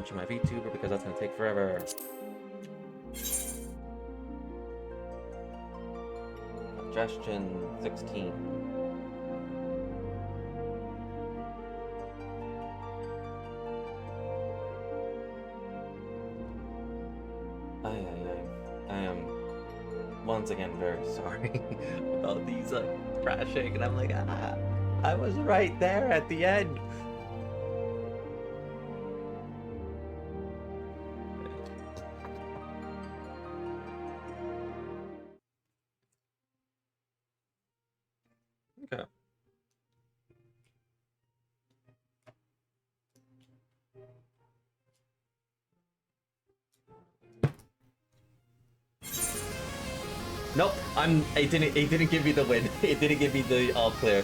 launching my VTuber because that's gonna take forever. Suggestion 16. I am once again very sorry about these crashing, and I'm like, I was right there at the end. Okay. Nope, it didn't give me the win. It didn't give me the all clear.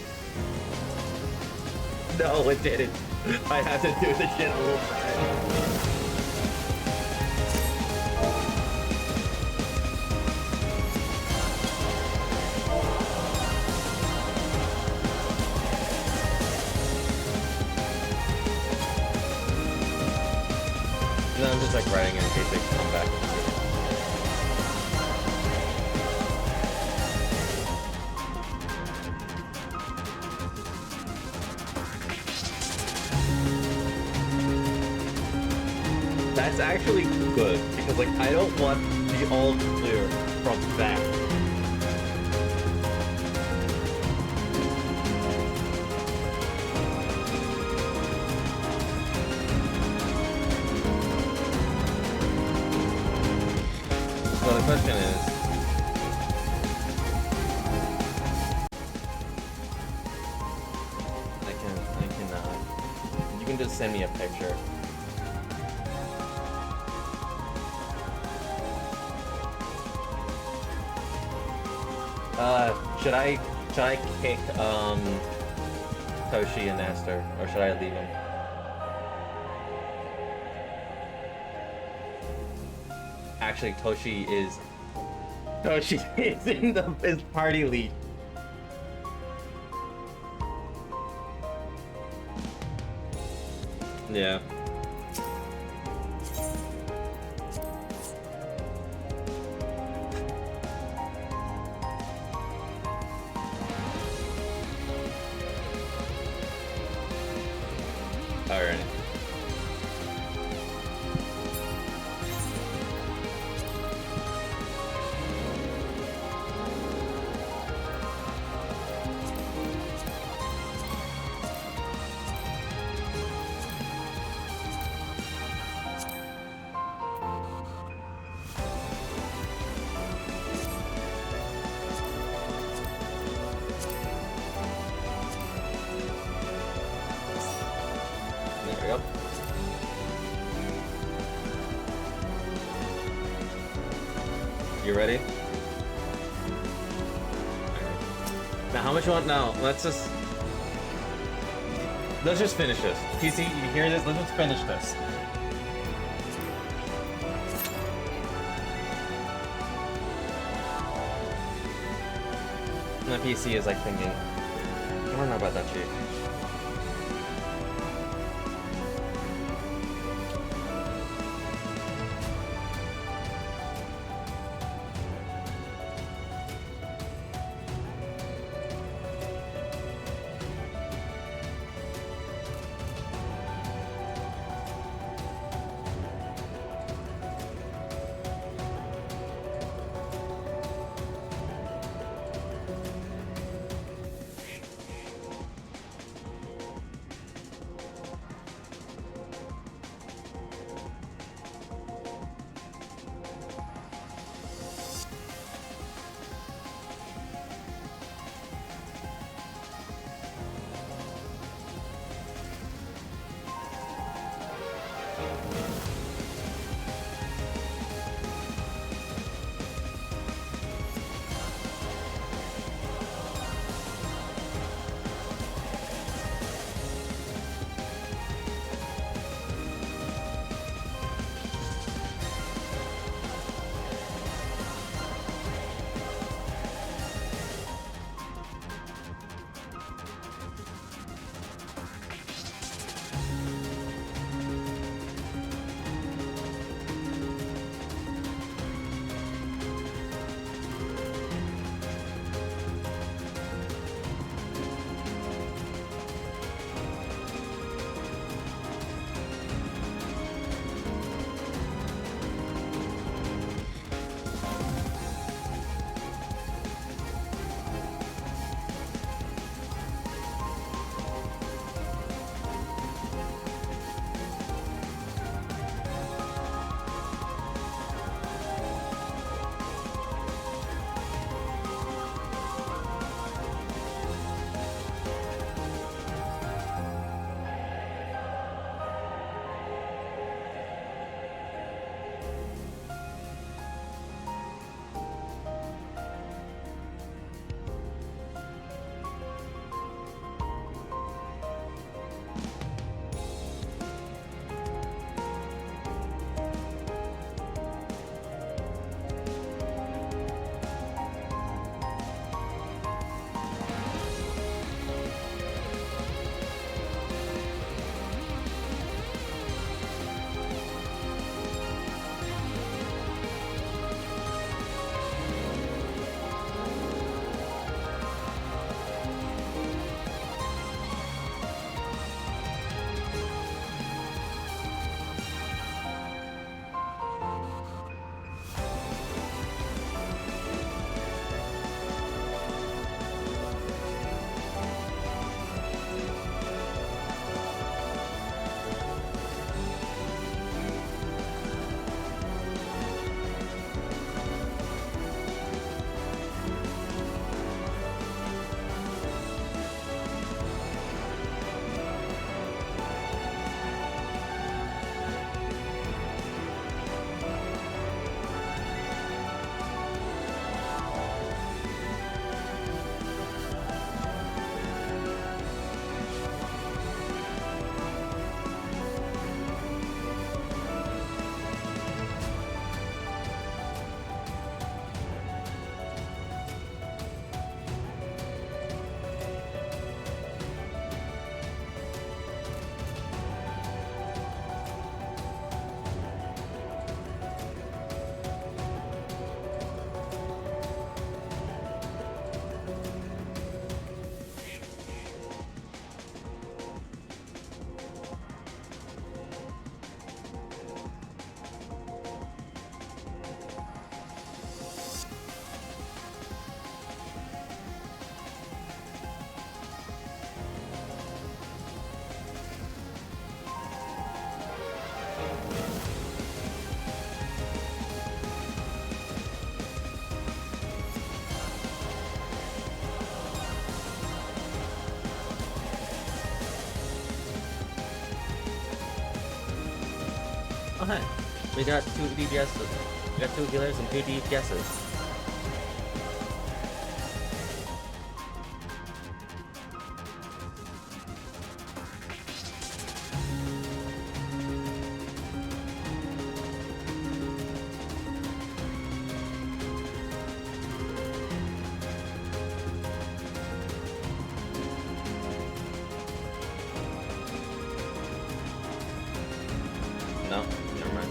No, it didn't. I had to do the shit a little bit. No, I'm just like writing in case they come back. That's actually good, because like I don't want the all clear from that. So the question is, you can just send me a picture. Should I kick, Toshi and Nestor, or should I leave him? Actually, Toshi is in his party lead. Yeah. Alright. There we go. You ready? Now, how much you want now? Let's just finish this. PC, you hear this? Let's just finish this. My PC is like thinking, I don't know about that shit. Oh, hi. We got 2 DPSs. We got 2 healers and 2 DPSs. No, never mind.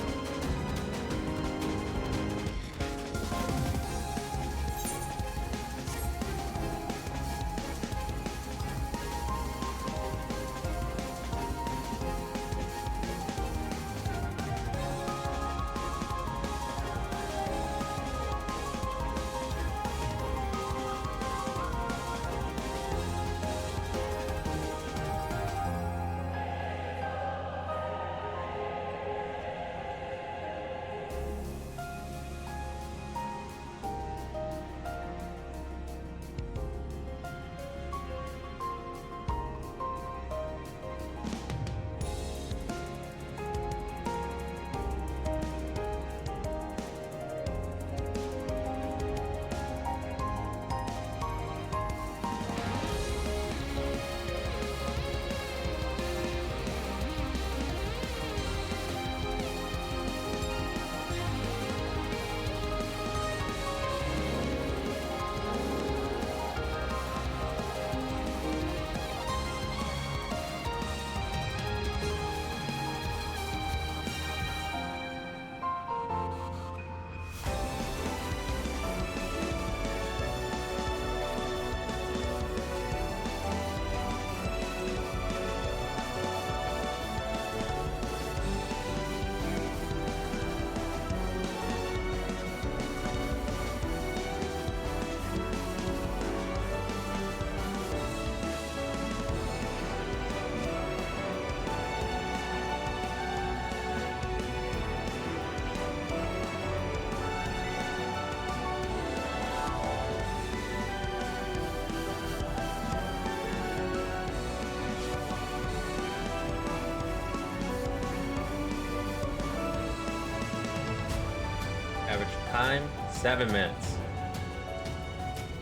Average time, 7 minutes.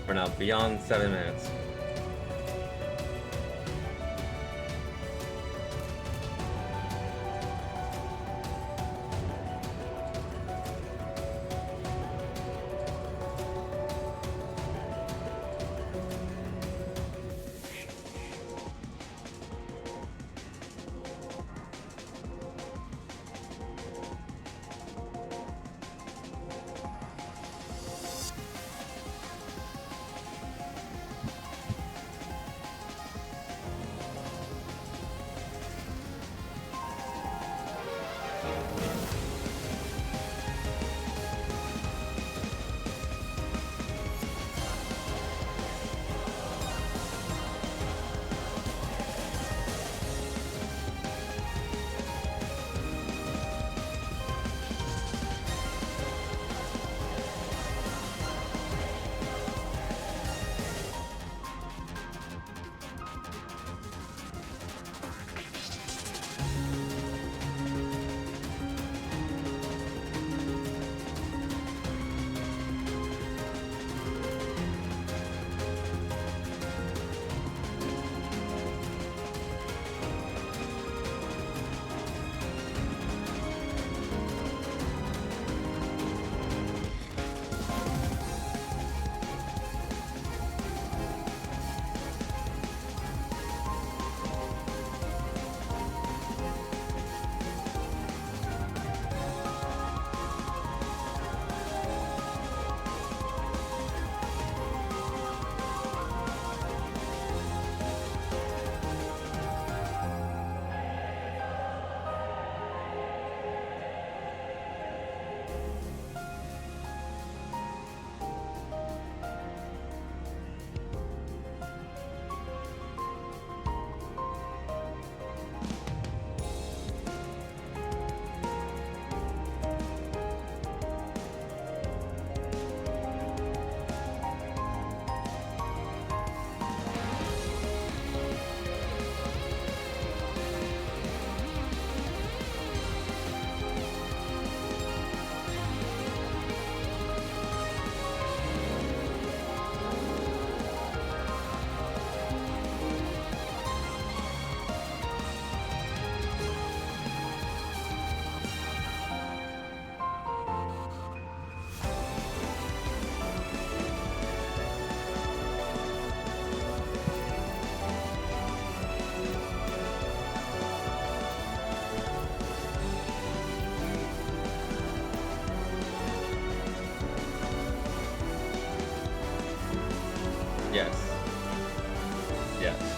We're now beyond 7 minutes. Yes. Yes.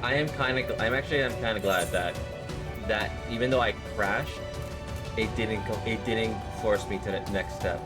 I'm kind of glad that even though I crashed, it didn't force me to the next step.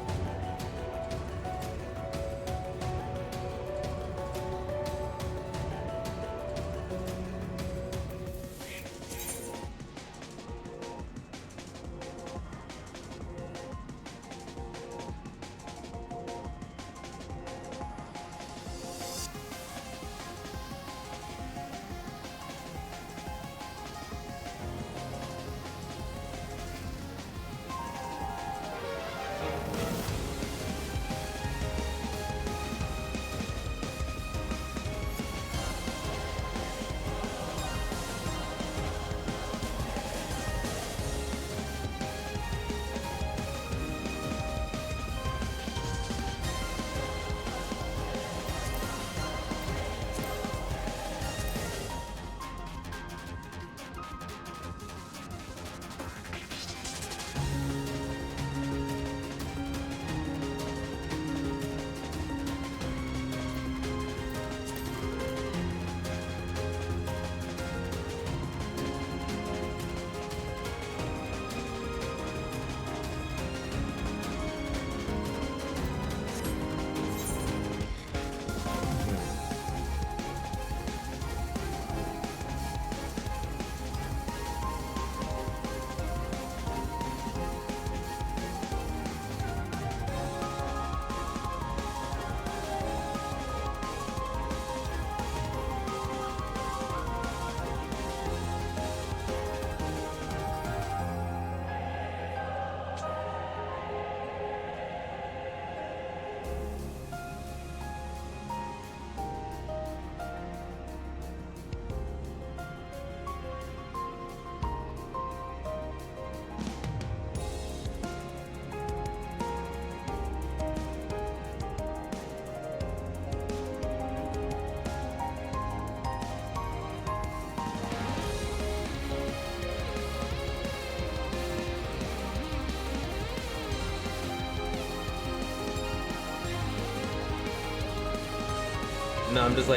No, I'm just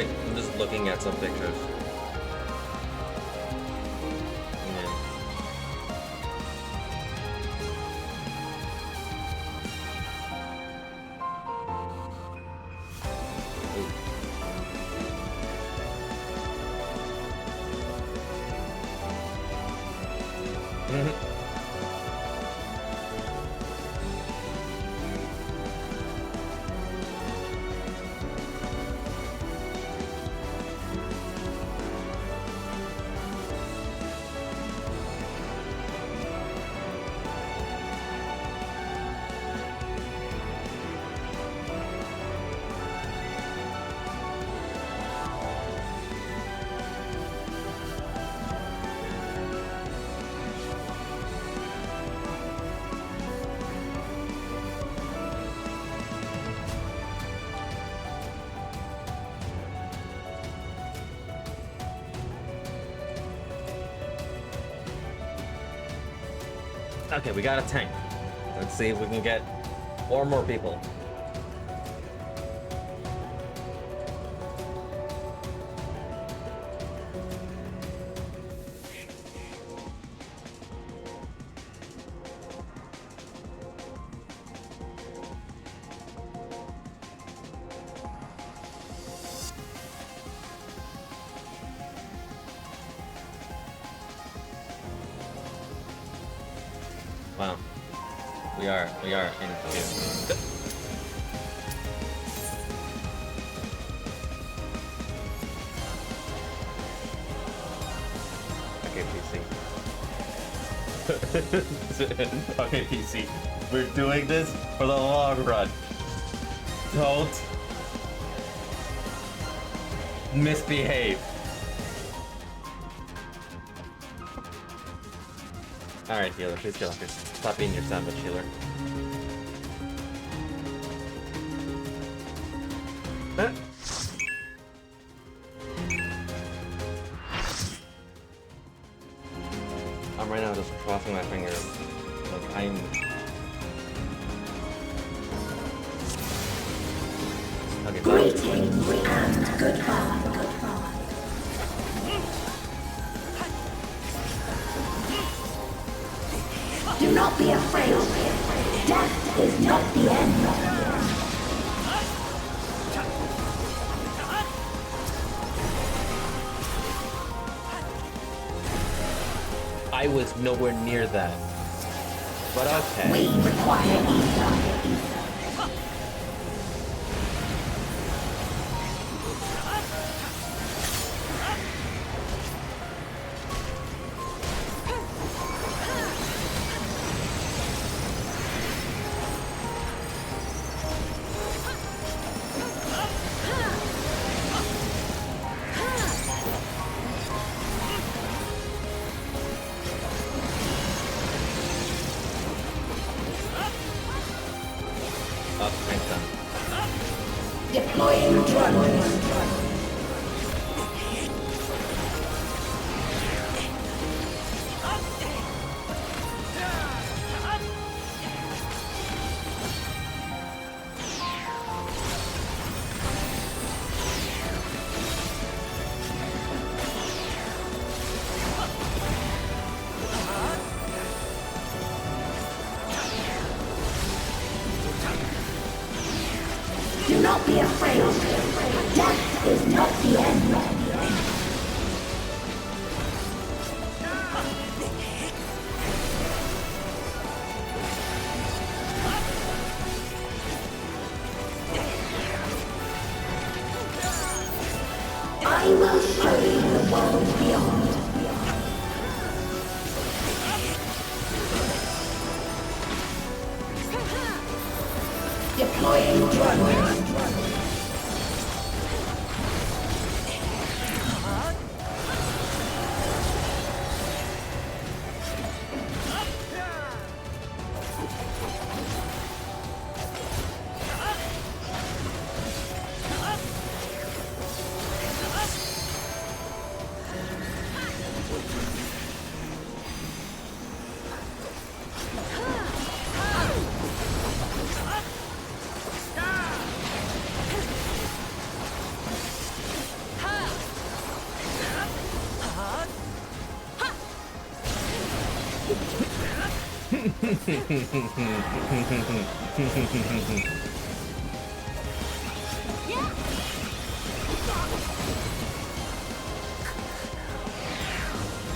looking at some pictures. Yeah. Ooh. Okay, we got a tank. Let's see if we can get 4 more people. Wow. We are in queue. Okay, PC. Okay, PC. We're doing this for the long run. Don't misbehave. Alright, healer, please kill him. Stop being your sandwich, healer. I'm right now just crossing my fingers. Like, I'm... Okay, Greetings and goodbye. Do not be afraid. Death is not the end. I was nowhere near that. But okay. We require ether. Deploying drone. Do not be afraid. Death is not the end. I will show you the world beyond. Deploying drone.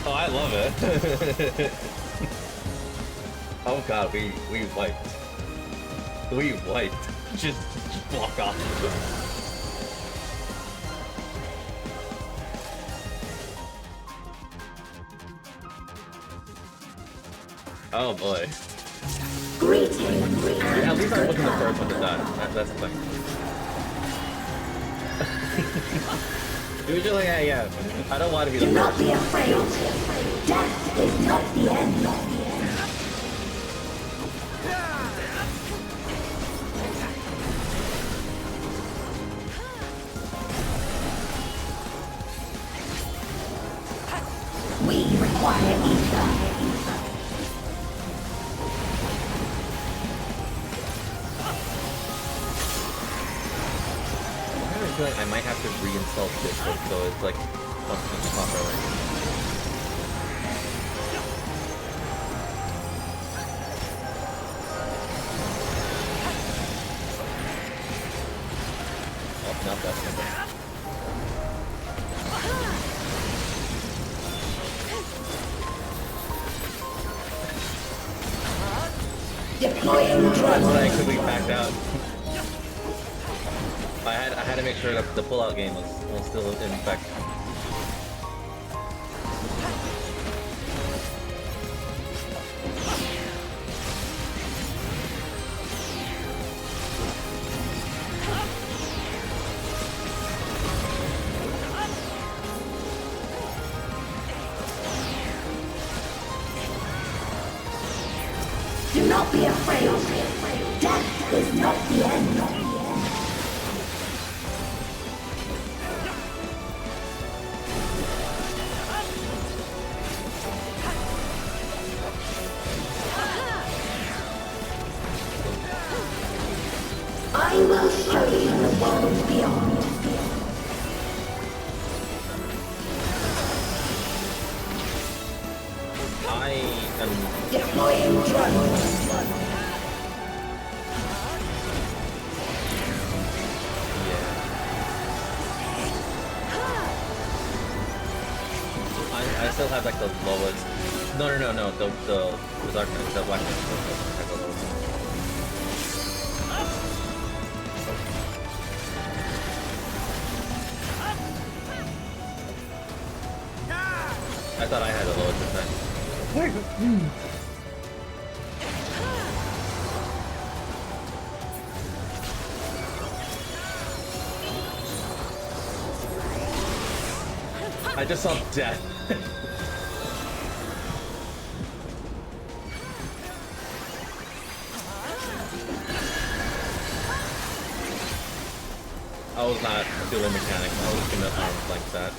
Oh, I love it. Oh god, we wiped. We wiped. Just walk off. Oh boy. Greetings. At least I wasn't the first one to die. That's the thing. Usually, yeah. I don't want to be the Do first. not be afraid. Death is not the end. We require ether. I feel like I might have to reinstall Discord so it's like functioning properly. Oh, not that simple. Deploying drone. I quickly backed out. I had to make sure that the pullout game was still in effect. not the end. I will show you the world beyond. I am... Deploying drone. I still have like the lowest. No, the dark knight, the black knight. Have the lowest. I thought I had the lowest defense. I just saw death. I was not doing mechanics. I was gonna arms like that.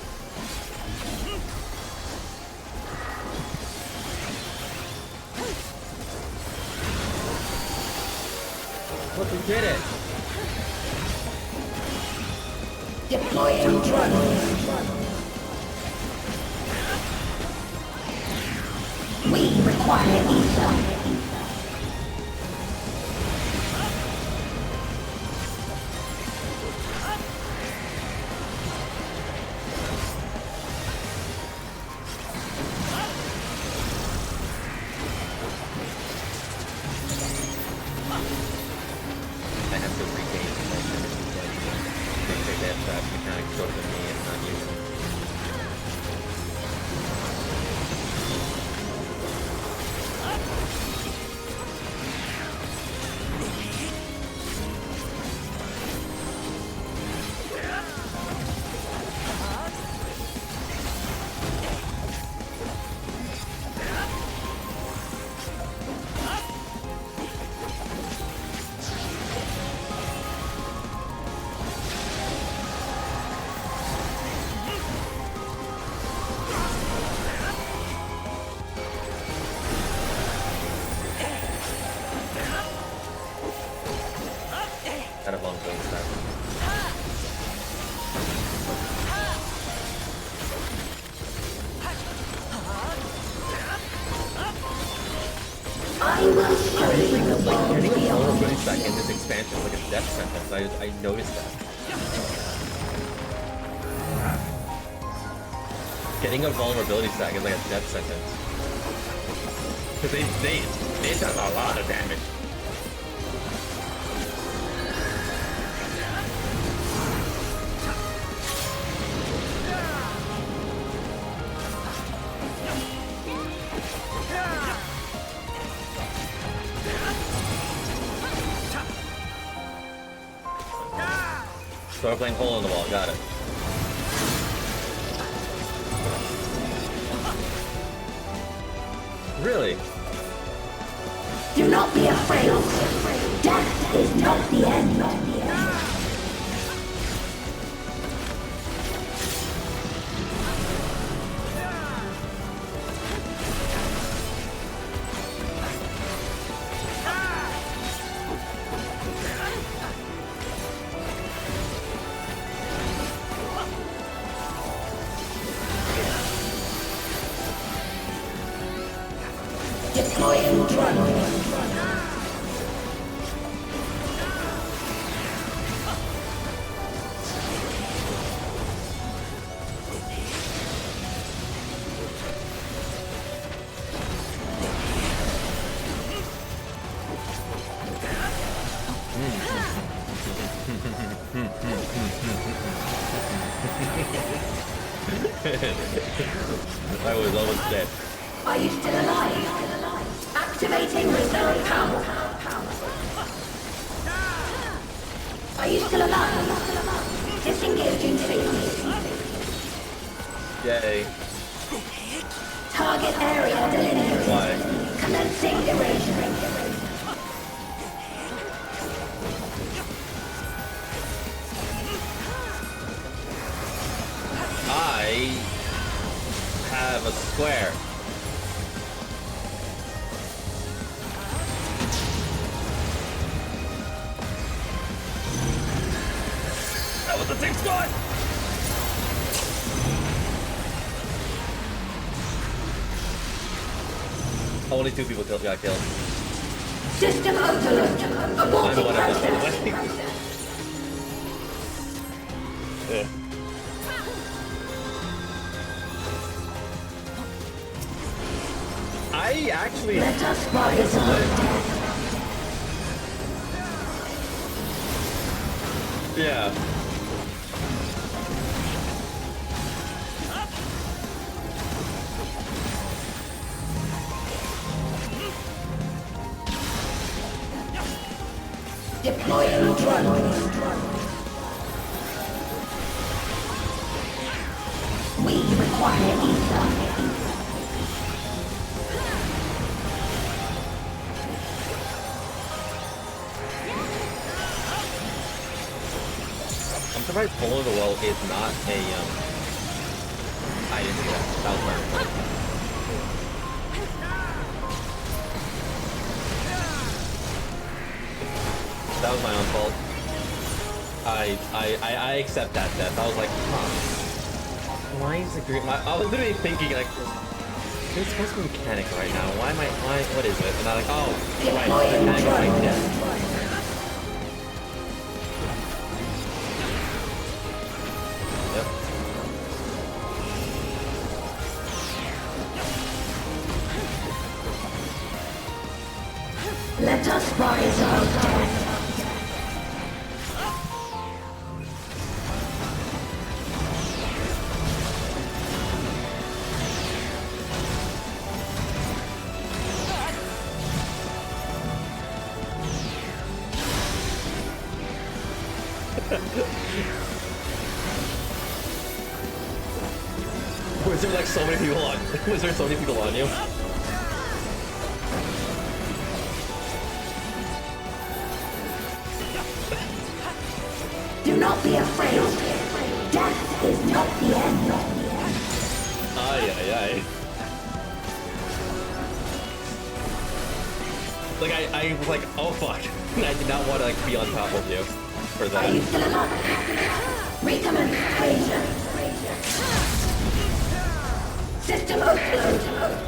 Look, we did it! Deploying drone. We require ether. I noticed that. Getting a vulnerability stack is like a death sentence. Because it does a lot of damage. So we're playing hole in the wall, got it. Really? Do not be afraid. Death is not the end. Deploying drone. I was almost dead. Are you still alive? Activating reserve power. Are you still alive? Disengaging safely. Yay. Target area delineated. Why? Commencing erasure. a square. That was the same squad! Only 2 people got killed. System overload. I'm Aborting one of them, by the process. way. Yeah. I actually... Let us rise up. Yeah. Deploying drone. We require ether. I'm surprised Hole in the Wall is not a, I didn't see that. That was perfect. That was my own fault. I accept that death. I was like, huh. Why is the green... I was literally thinking, like, it's supposed to be mechanic right now. What is it? And I'm like, oh, right, it's mechanic like death. Let us rise up. Was there like so many people on? Was there so many people on you? Do not be afraid. Death is not the end. Ay, ay, ay. Like, I was like, oh fuck. I did not want to like be on top of you for Are that. you still alive? Recommend Ranger. System overload.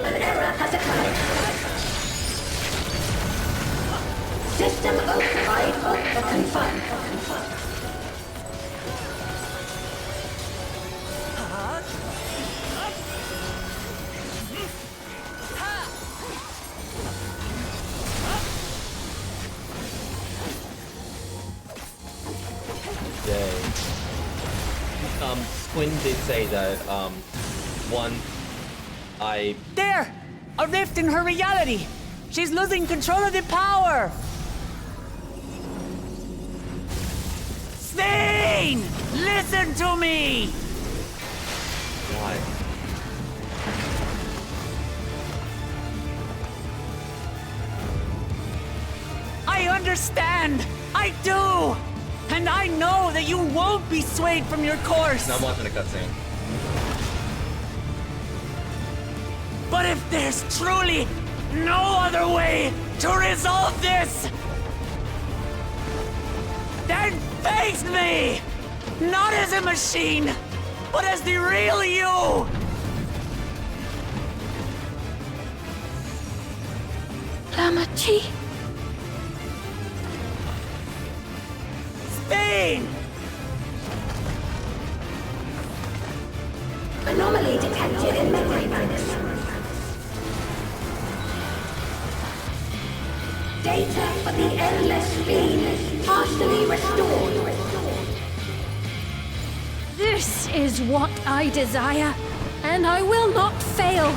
An error has occurred. System override confirmed. Yay. Quinn did say that, There! A rift in her reality! She's losing control of the power! Thane! Listen to me! Why? I understand! I do! And I know that you won't be swayed from your course! Now I'm watching a cutscene. But if there's truly no other way to resolve this, then face me! Not as a machine, but as the real you! Lamachi. Spain! Anomaly detected in memory banks. Data for the endless spleen partially restored. This is what I desire, and I will not fail.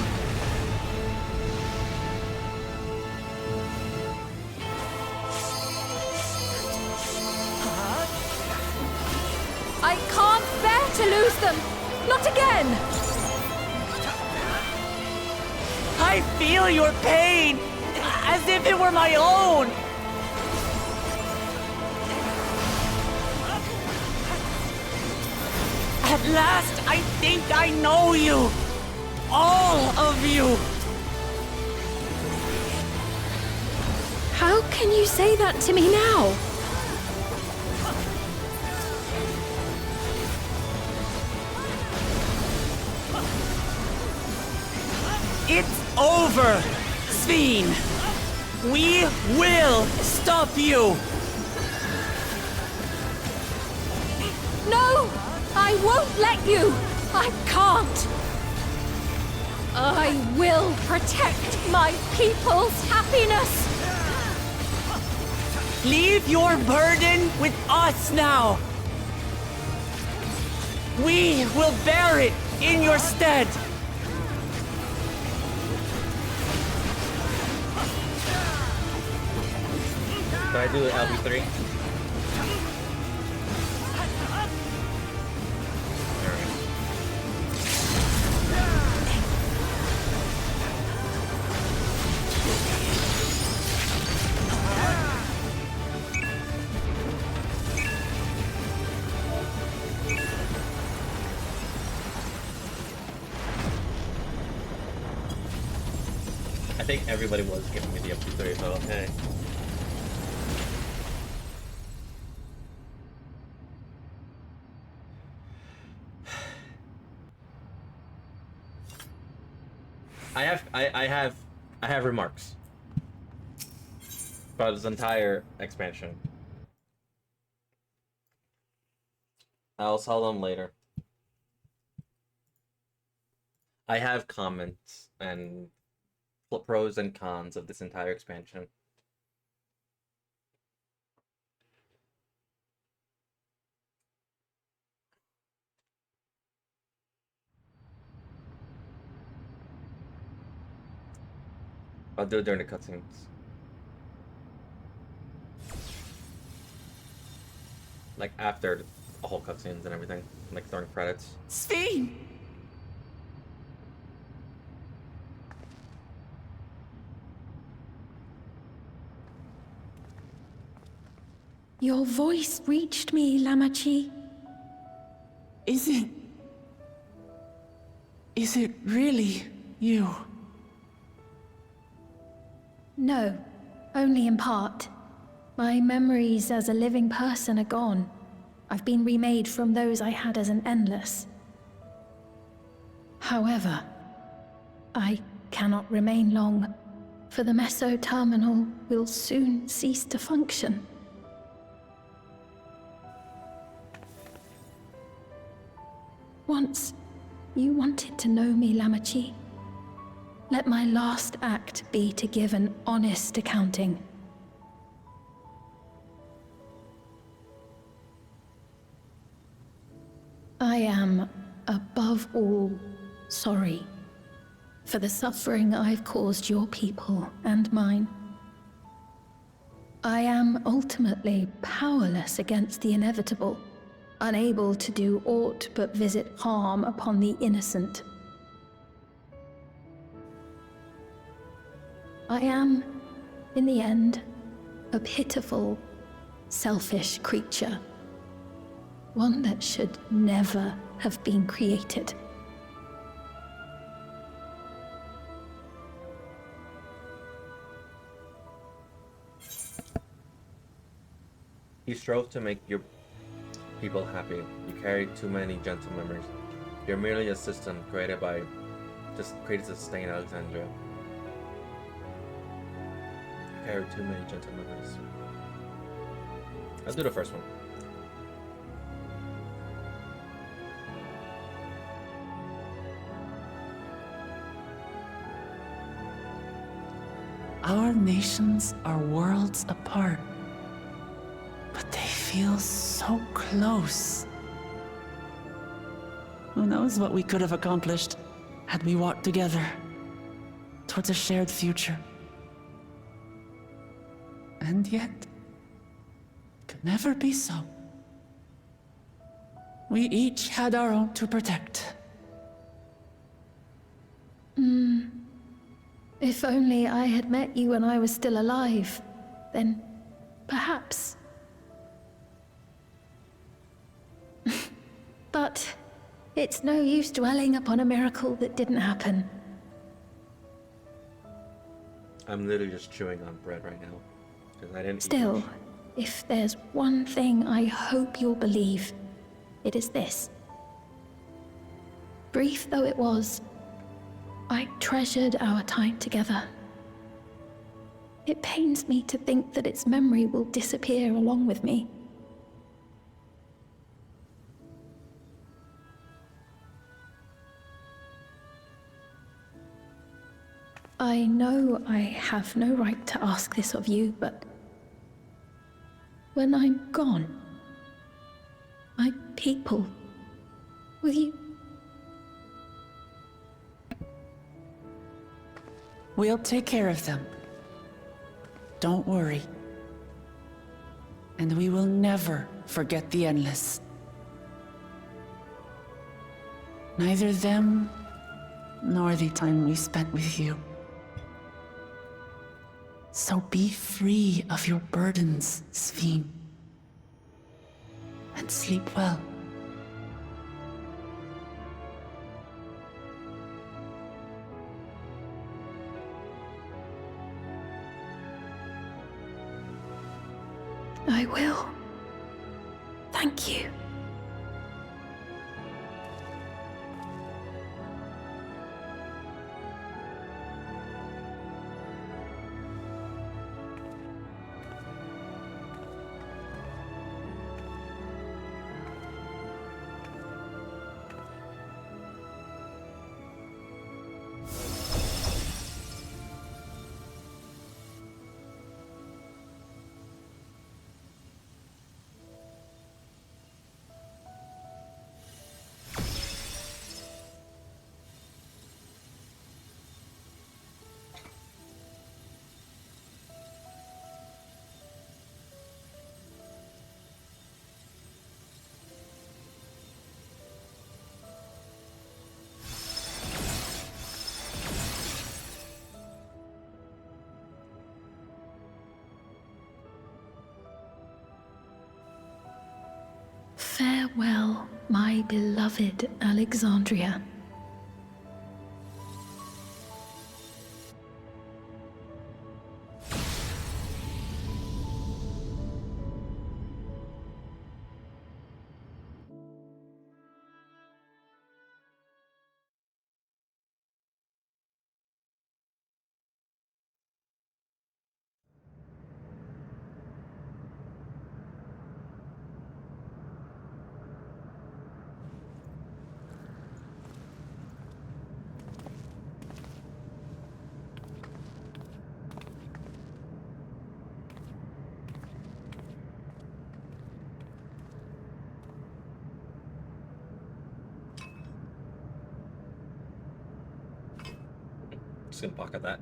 I can't bear to lose them. Not again. I feel your pain, as if it were my own. At last, I think I know you. all of you! How can you say that to me now? It's over, Sveen! We will stop you! No! I won't let you! I can't! I will protect my people's happiness! Leave your burden with us now! We will bear it in your stead! Do I do LB3? I think everybody was giving me the LB3, so okay. I have remarks about this entire expansion. I'll tell them later. I have comments and pros and cons of this entire expansion. I'll do it during the cutscenes. Like after the whole cutscenes and everything. Like during credits. Sveen! Your voice reached me, Lamachi. Is it really you? No, only in part. My memories as a living person are gone. I've been remade from those I had as an endless. However, I cannot remain long, for the Meso Terminal will soon cease to function. Once, you wanted to know me, Lamachi. Let my last act be to give an honest accounting. I am, above all, sorry for the suffering I've caused your people and mine. I am ultimately powerless against the inevitable, unable to do aught but visit harm upon the innocent. I am, in the end, a pitiful, selfish creature. One that should never have been created. You strove to make your people happy. You carried too many gentle memories. You're merely a system created to sustain Alexandria. You carried too many gentle memories. Let's do the first one. Our nations are worlds apart, but they feel so close. Who knows what we could have accomplished had we walked together towards a shared future. And yet, it could never be so. We each had our own to protect. If only I had met you when I was still alive, then perhaps. But It's no use dwelling upon a miracle that didn't happen. I'm literally just chewing on bread right now. Because I didn't eat Still, much. if there's one thing I hope you'll believe, it is this. Brief though it was, I treasured our time together. It pains me to think that its memory will disappear along with me. I know I have no right to ask this of you, but when I'm gone, my people, will you? We'll take care of them. Don't worry. And we will never forget the Endless. Neither them, nor the time we spent with you. So be free of your burdens, Sphene. And sleep well. I will. Thank you. Farewell, my beloved Alexandria. Just gonna pocket that.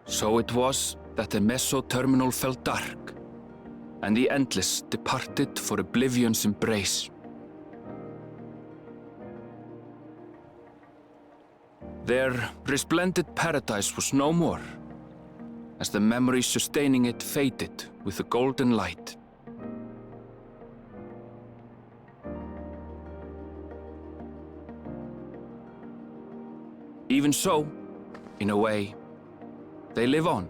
So it was that the Meso-terminal fell dark, and the Endless departed for oblivion's embrace. Their resplendent paradise was no more, as the memory sustaining it faded with the golden light. Even so, in a way, they live on.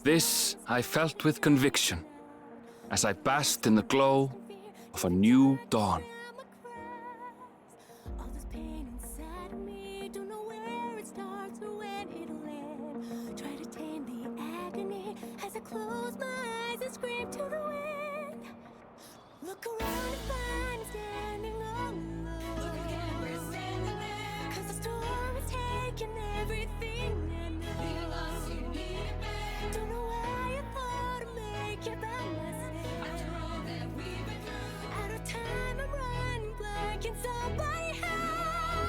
This I felt with conviction as I basked in the glow of a new dawn. All this pain inside of me, don't know where it starts or when it'll end. Try to everything I know. Don't know why I thought I'd make it by myself. After all that we've been through, out of time I'm running blank. Can somebody help?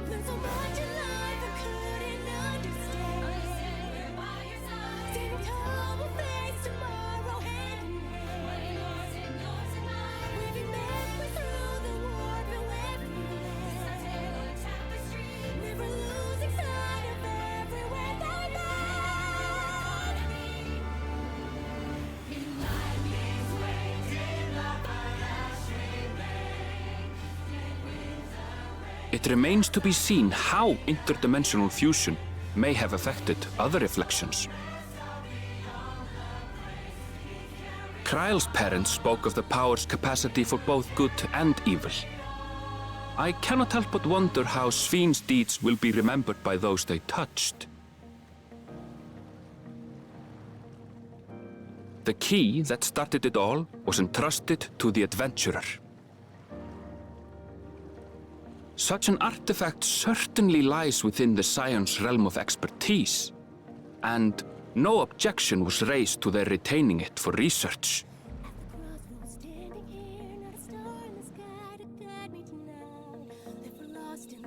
There's so much in life I couldn't understand. Standing tall, we'll face tomorrow hand in hand. We've been halfway through the war, but we're never losing sight of everywhere they led. It remains to be seen how interdimensional fusion may have affected other reflections. Kryle's parents spoke of the power's capacity for both good and evil. I cannot help but wonder how Svin's deeds will be remembered by those they touched. The key that started it all was entrusted to the adventurer. Such an artifact certainly lies within the Scion's realm of expertise, and no objection was raised to their retaining it for research. Standing here, not a star in the sky to guide me tonight. If we're lost in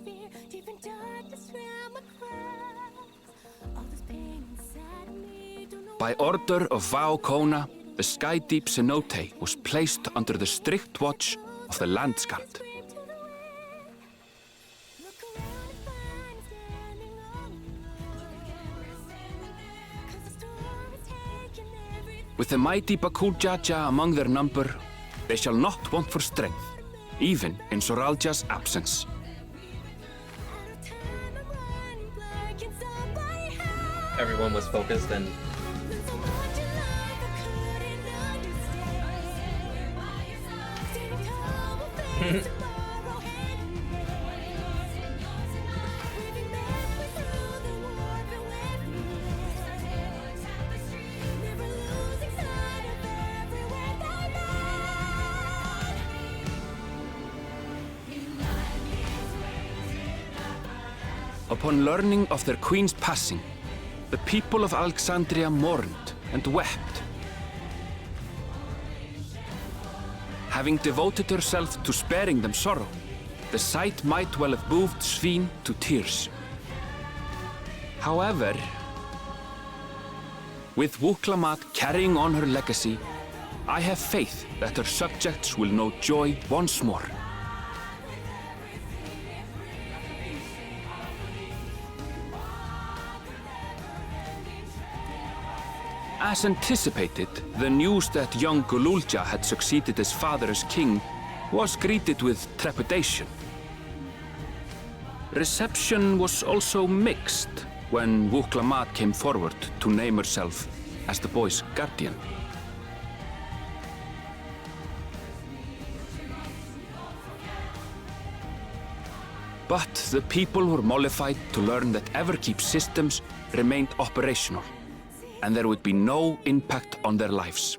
fear, deep in darkness round my cries. All this pain inside me, don't know. By order of Vao Kona, the sky deep cenote was placed under the strict watch of the Landsguard. Look around and find standing all alone. 'Cause the storm is taking everything. With the mighty Bakuljaja among their number, they shall not want for strength, even in Soralja's absence. Out of time I'm running blank. Can somebody help? Everyone was focused and There's so much in life I couldn't understand. Standing tall, we'll face tomorrow hand in hand. We've been halfway through the war, but we're never losing sight of everywhere they led. Upon learning of their queen's passing, the people of Alexandria mourned and wept. Having devoted herself to sparing them sorrow, the sight might well have moved Svin to tears. However, with Wuklamat carrying on her legacy, I have faith that her subjects will know joy once more. As anticipated, the news that young Gululja had succeeded his father as king was greeted with trepidation. Reception was also mixed when Wuklamat came forward to name herself as the boy's guardian. But the people were mollified to learn that Everkeep systems remained operational, and there would be no impact on their lives.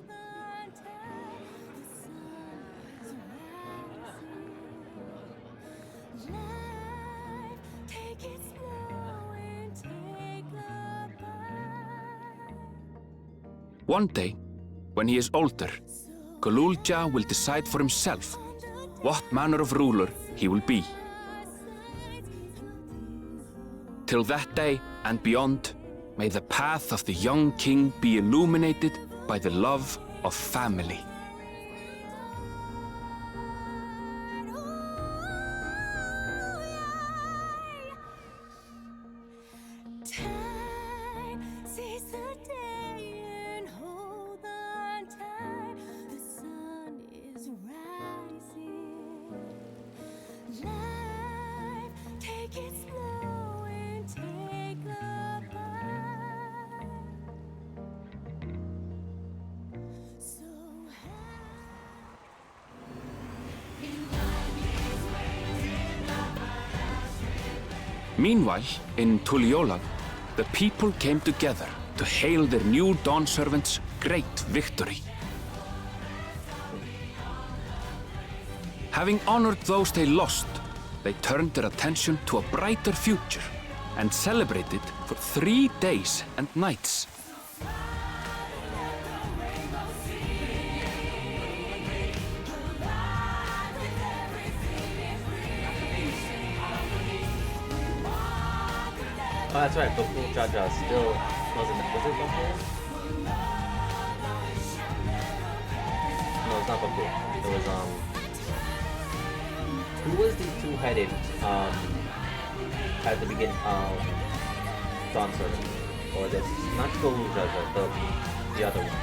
Take it slow and take a bite. One day, when he is older, Gululja will decide for himself what manner of ruler he will be. Till that day and beyond, may the path of the young king be illuminated by the love of family. Time seize the day and hold on tight. The sun is rising. Life, take it slow and take a bite. So Meanwhile, in Tuliyola, the people came together to hail their new Dawn servants' great victory. Having honored those they lost, they turned their attention to a brighter future and celebrated for 3 days and nights. Oh, that's right. Before Jaja still wasn't. Was it Before? No, it's not Before. It was Who was the two-headed at the beginning? Dawn Servant, or this? Not Before Jaja, the other one.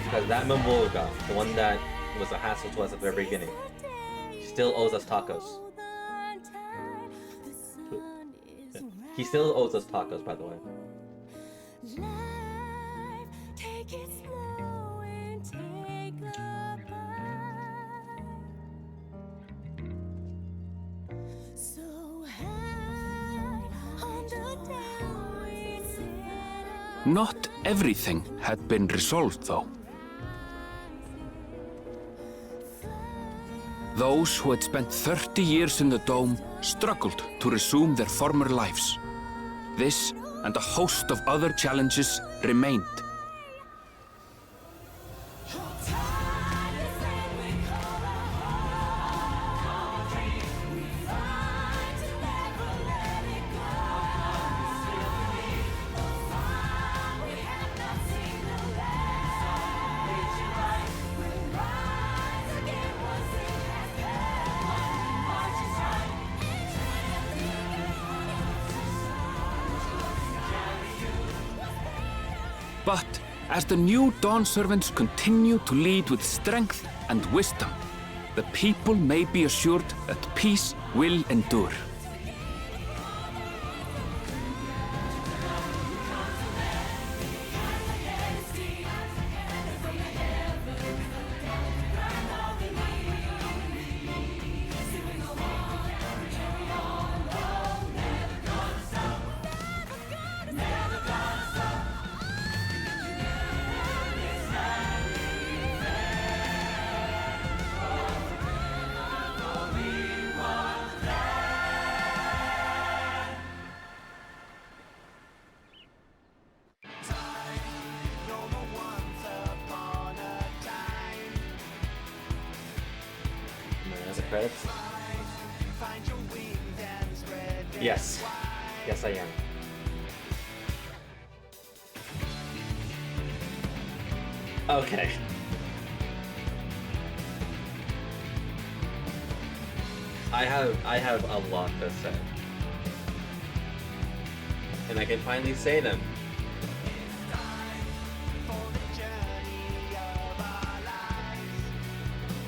Because that Mamolga, the one that was a hassle to us at the very beginning, still owes us tacos. He still owes us tacos, by the way. Take it slow and take a bite. So high on the down we sit. Not everything had been resolved, though. Those who had spent 30 years in the dome struggled to resume their former lives. This and a host of other challenges remained. But as the new Dawn Servants continue to lead with strength and wisdom, the people may be assured that peace will endure. Credits? Yes. Yes, I am. Okay. I have a lot to say. And I can finally say them.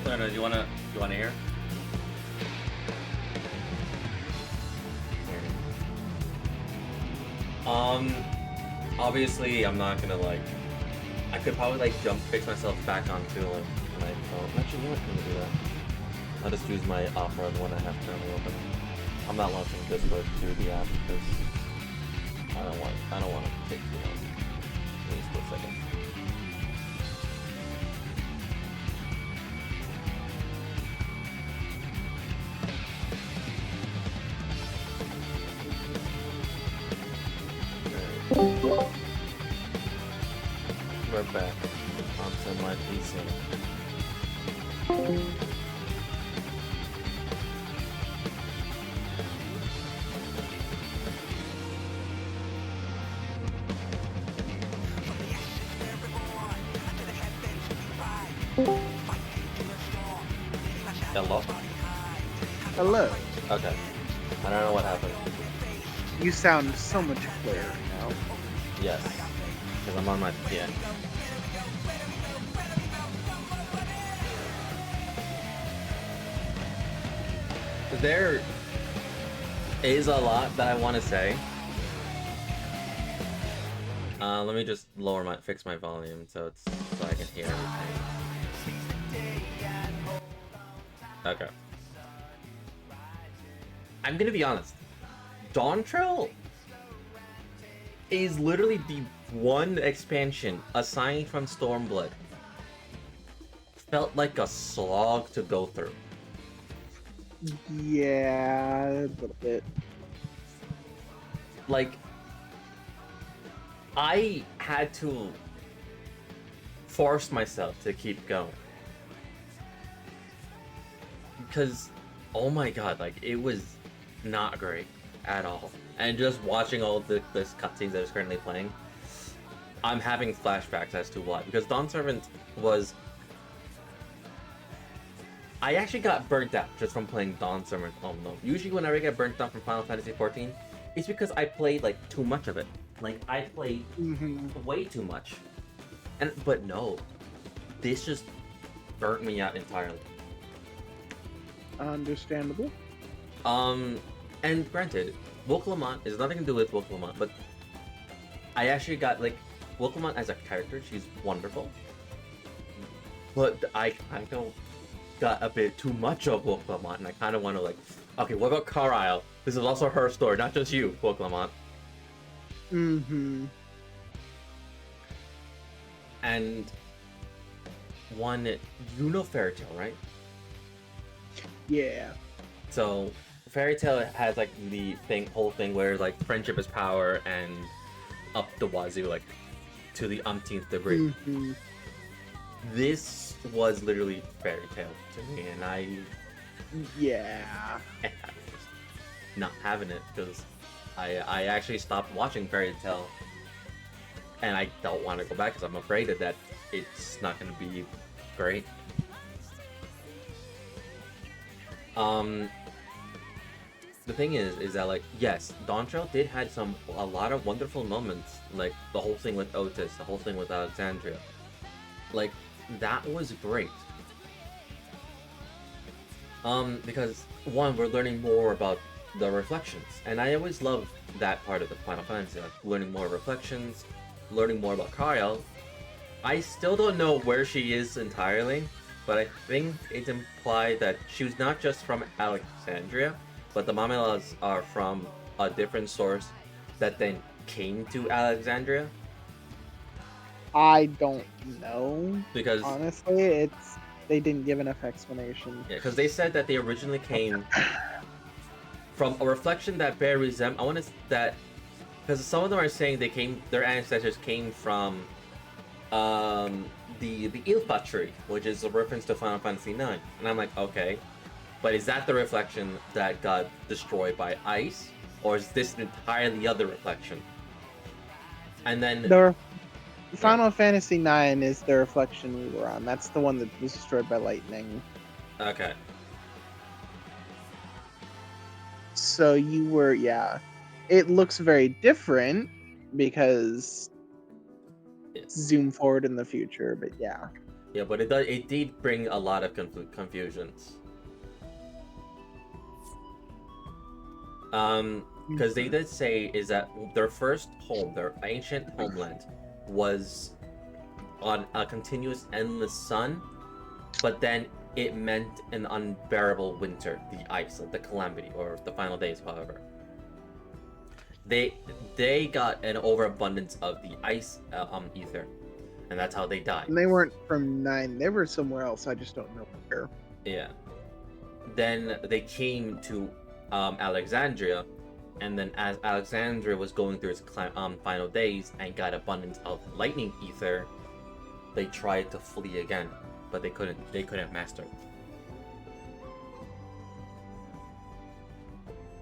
No, do you wanna hear? Obviously I'm not gonna I could probably fix myself back onto my phone. Actually, you know what, I'm gonna do that. I'll just use my Opera, the one I have currently open. I'm not launching Discord through the app because I don't want to take too long. Give me a split second. We're back onto my PC. Hello? Hello. Okay. I don't know what happened. You sound so much clearer now. Yes. Because I'm on my PN. There is a lot that I want to say. Let me just fix my volume so I can hear everything. Okay. I'm gonna be honest. Dawntrail is literally the one expansion aside from Stormblood. Felt like a slog to go through. Yeah, a little bit. Like, I had to force myself to keep going. Because, oh my god, like, it was not great at all. And just watching all this cutscenes that is currently playing, I'm having flashbacks as to why. Because Dawn Servant was... I actually got burnt out just from playing Dawn Servant alone. Usually whenever I get burnt out from Final Fantasy XIV, it's because I played, like, too much of it. Like, I played way too much. But no, this just burnt me out entirely. Understandable. And granted, Woke-Lamont is nothing to do with Woke-Lamont, but I actually got, like, Woke-Lamont as a character, she's wonderful. But I kind of got a bit too much of Woke-Lamont, and I kind of want to, like, okay, what about Carlisle? This is also her story, not just you, Woke-Lamont. And one, you know Fairy Tail, right? Yeah. So Fairy Tail has like the whole thing where like friendship is power and up the wazoo, like to the umpteenth degree. This was literally Fairy Tail to me, and I not having it because I actually stopped watching Fairy Tail, and I don't want to go back because I'm afraid that it's not going to be great. The thing is that like yes, Dawntrail did had a lot of wonderful moments, like the whole thing with Otis, the whole thing with Alexandria, like that was great. Because one, we're learning more about the reflections, and I always love that part of the Final Fantasy, like learning more reflections, learning more about Kyle. I still don't know where she is entirely, but I think it's implied that she was not just from Alexandria, but the Mamelas are from a different source that then came to Alexandria. I don't know. Because honestly, they didn't give enough explanation. Yeah, because they said that they originally came from a reflection that bear resemblance. I want to that because some of them are saying their ancestors came from the Ilfa tree, which is a reference to Final Fantasy IX, and I'm like, okay, but is that the reflection that got destroyed by ice, or is this an entirely other reflection? And then the Final Fantasy IX is the reflection we were on. That's the one that was destroyed by lightning. Okay. So you were, yeah. It looks very different because zoom forward in the future, but yeah. Yeah, but it did bring a lot of confusions. Because they did say is that their first home, their ancient homeland, was on a continuous endless sun, but then it meant an unbearable winter, the ice, the calamity, or the final days, however. They got an overabundance of the ice ether, and that's how they died. And they weren't from 9, they were somewhere else, I just don't know where. Yeah. Then they came to Alexandria, and then as Alexandria was going through its final days and got abundance of lightning ether, they tried to flee again, but they couldn't master it.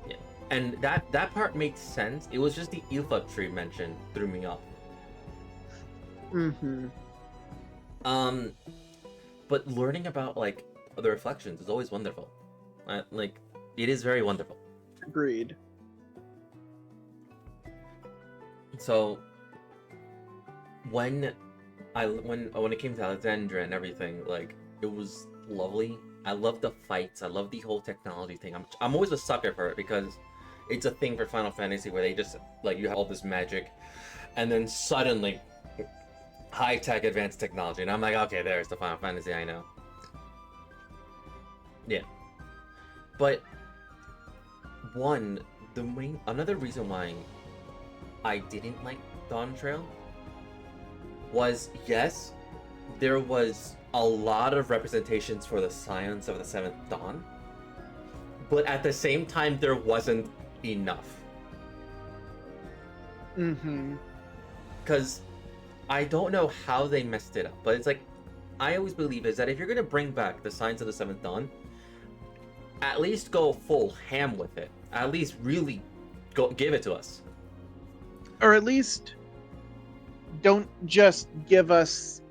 Yeah, and that part made sense. It was just the Ilfa tree mentioned threw me off. But learning about like the reflections is always wonderful. Like it is very wonderful. Agreed. So when it came to Alexandria and everything, like it was lovely. I love the fights. I love the whole technology thing. I'm always a sucker for it because it's a thing for Final Fantasy where they just like you have all this magic, and then suddenly high-tech advanced technology, and I'm like, okay, there's the Final Fantasy I know. Yeah, but another reason why I didn't like Dawntrail was, yes, there was a lot of representations for the Scions of the Seventh Dawn, but at the same time, there wasn't enough. Mm-hmm. Because I don't know how they messed it up, but it's like, I always believe is that if you're going to bring back the Scions of the Seventh Dawn, at least go full ham with it. At least really go give it to us. Or at least don't just give us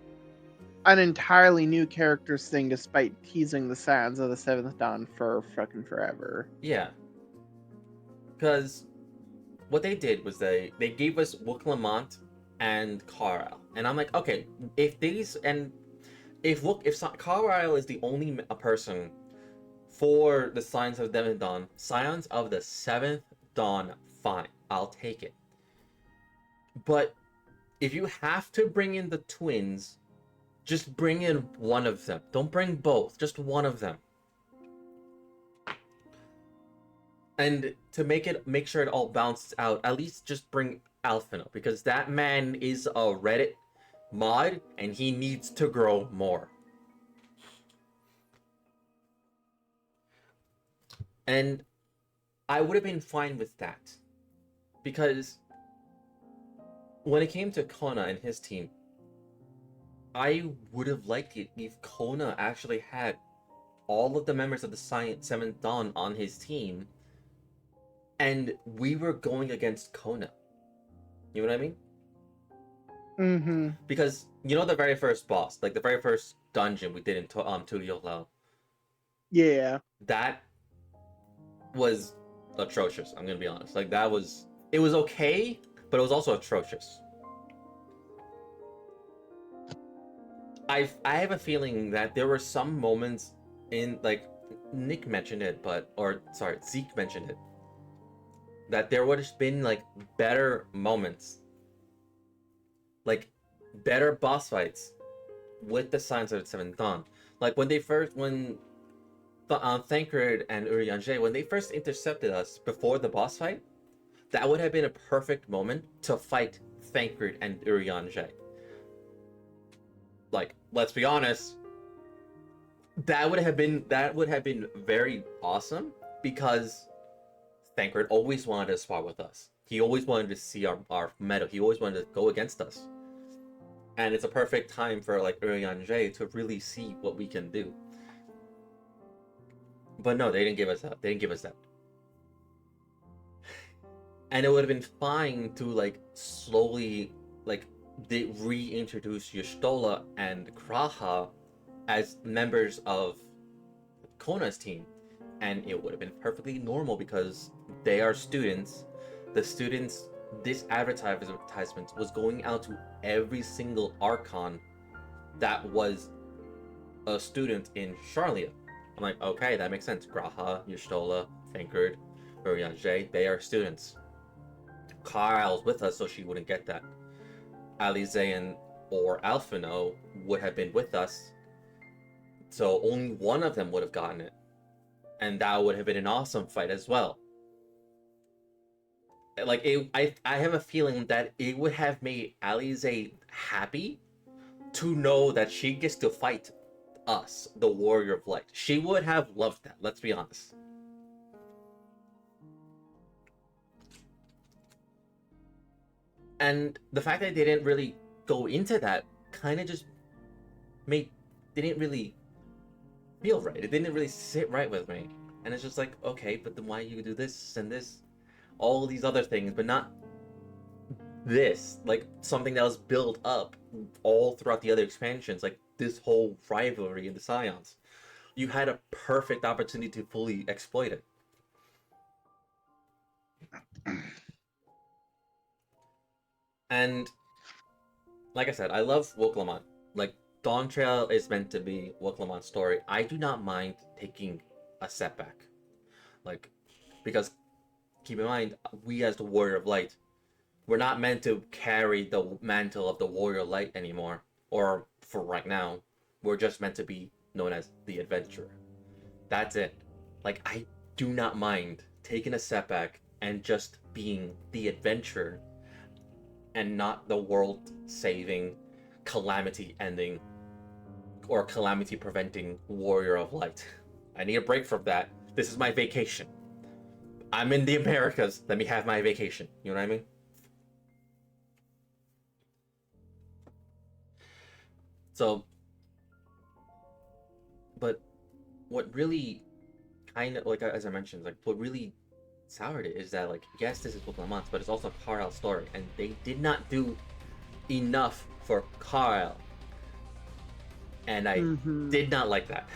an entirely new characters thing despite teasing the Scions of the Seventh Dawn for fucking forever. Yeah. Because what they did was they gave us Wook Lamont and Carlisle. And I'm like, okay, if Carlisle is the only person for the Scions of the Seventh Dawn, Scions of the Seventh Dawn, fine, I'll take it. But if you have to bring in the twins, just bring in one of them. Don't bring both, just one of them. And to make sure it all balances out, at least just bring Alphino, because that man is a Reddit mod and he needs to grow more. And I would have been fine with that, because when it came to Kona and his team, I would have liked it if Kona actually had all of the members of the Seventh Dawn on his team, and we were going against Kona. You know what I mean? Mm-hmm. Because, you know, the very first boss, like the very first dungeon we did in Tulio, Yeah. that was atrocious, I'm gonna be honest. Like, it was okay, but it was also atrocious. I have a feeling that there were some moments in, like, Nick mentioned it, Zeke mentioned it, that there would have been, like, better moments, like, better boss fights with the Scions of the Seventh Dawn. Like, when Thancred and Urianger, when they first intercepted us before the boss fight, that would have been a perfect moment to fight Thancred and Urianger. Like, let's be honest, that would have been very awesome, because Thancred always wanted to spar with us. He always wanted to see our metal. He always wanted to go against us. And it's a perfect time for, like, Urianger to really see what we can do. But no, they didn't give us that. And it would have been fine to, like, slowly, like, they reintroduce Y'shtola and Kraha as members of Kona's team. And it would have been perfectly normal, because they are students. The students, this advertisement was going out to every single Archon that was a student in Charlia. I'm like, okay, that makes sense. Graha, Y'shtola, Thancred, Urianger, they are students. Carlisle's with us, so she wouldn't get that. Alizayan or Alphino would have been with us, so only one of them would have gotten it. And that would have been an awesome fight as well. Like, I have a feeling that it would have made Alize happy to know that she gets to fight us, the Warrior of Light. She would have loved that, let's be honest. And the fact that they didn't really go into that kind of just didn't really feel right. It didn't really sit right with me. And it's just like, okay, but then why you do this and this? All these other things, but not this. Like, something that was built up all throughout the other expansions. Like, this whole rivalry in the Scions. You had a perfect opportunity to fully exploit it. And like I said, I love Wook Lamont. Like, Dawntrail is meant to be Wook Lamont's story. I do not mind taking a setback. Like, because keep in mind, we as the Warrior of Light, we're not meant to carry the mantle of the Warrior of Light anymore. Or for right now, we're just meant to be known as the Adventurer. That's it. Like, I do not mind taking a setback and just being the Adventurer and not the world-saving, calamity-ending, or calamity-preventing warrior of light. I need a break from that. This is my vacation. I'm in the Americas. Let me have my vacation. You know what I mean? So, but what really kind of, like, as I mentioned, like, what really soured it is that, like, yes, this is Book of Months, but it's also Carlisle's story, and they did not do enough for Carlisle. And I did not like that.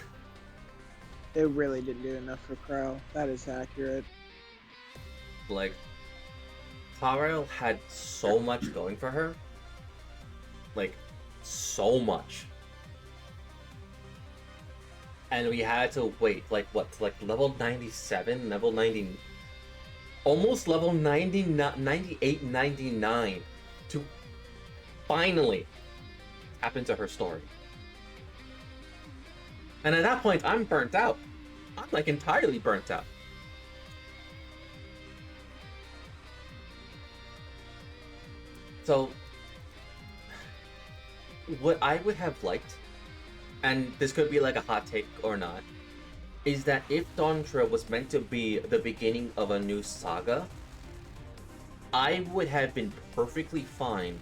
They really didn't do enough for Crow. That is accurate. Like, Carlisle had so much going for her. Like, so much. And we had to wait, like, what, to, like, level 97, level 90, almost level 90, 98, 99 to finally tap into her story. And at that point, I'm burnt out. I'm, like, entirely burnt out. So, what I would have liked, and this could be like a hot take or not, is that if Dawntrail was meant to be the beginning of a new saga, I would have been perfectly fine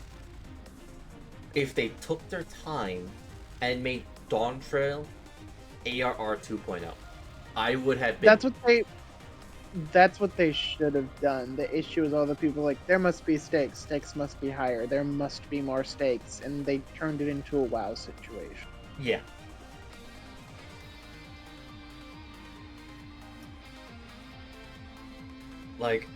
if they took their time and made Dawntrail ARR 2.0. I would have been... That's what they should have done. The issue is all the people like, there must be stakes. Stakes must be higher. There must be more stakes. And they turned it into a WoW situation. Yeah. Like,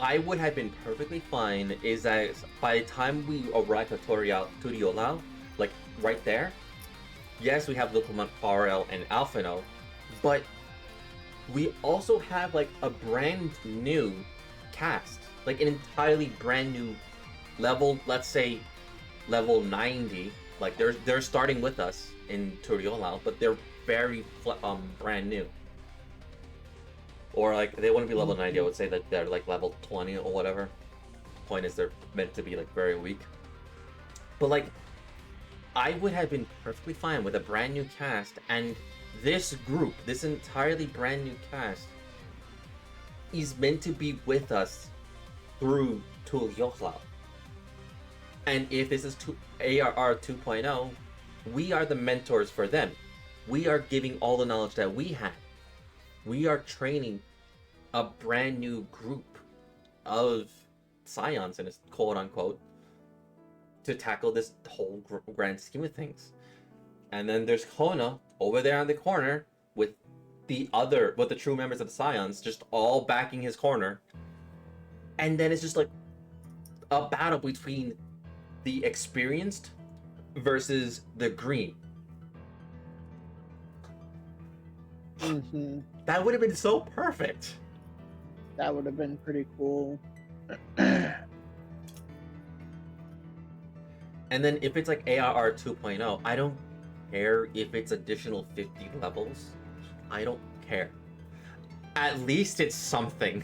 I would have been perfectly fine is that by the time we arrive at Turiolau, like, right there, yes, we have Lupamont, Farrell, and Alphino, but we also have, like, a brand new cast. Like, an entirely brand new level, let's say, level 90. Like, they're starting with us in Turiolau, but they're very brand new. Or, like, they wouldn't be level 90, I would say that they're, like, level 20 or whatever. Point is, they're meant to be, like, very weak. But, like, I would have been perfectly fine with a brand new cast, and this group, this entirely brand new cast, is meant to be with us through Turiolau. And if this is ARR 2.0, we are the mentors for them. We are giving all the knowledge that we have. We are training a brand new group of scions, in a quote unquote, to tackle this whole grand scheme of things. And then there's Kona over there on the corner with the true members of the scions just all backing his corner. And then it's just like a battle between the experienced versus the green. That would have been so perfect. That would have been pretty cool. And then if it's like ARR 2.0, I don't care if it's additional 50 levels. I don't care. At least it's something.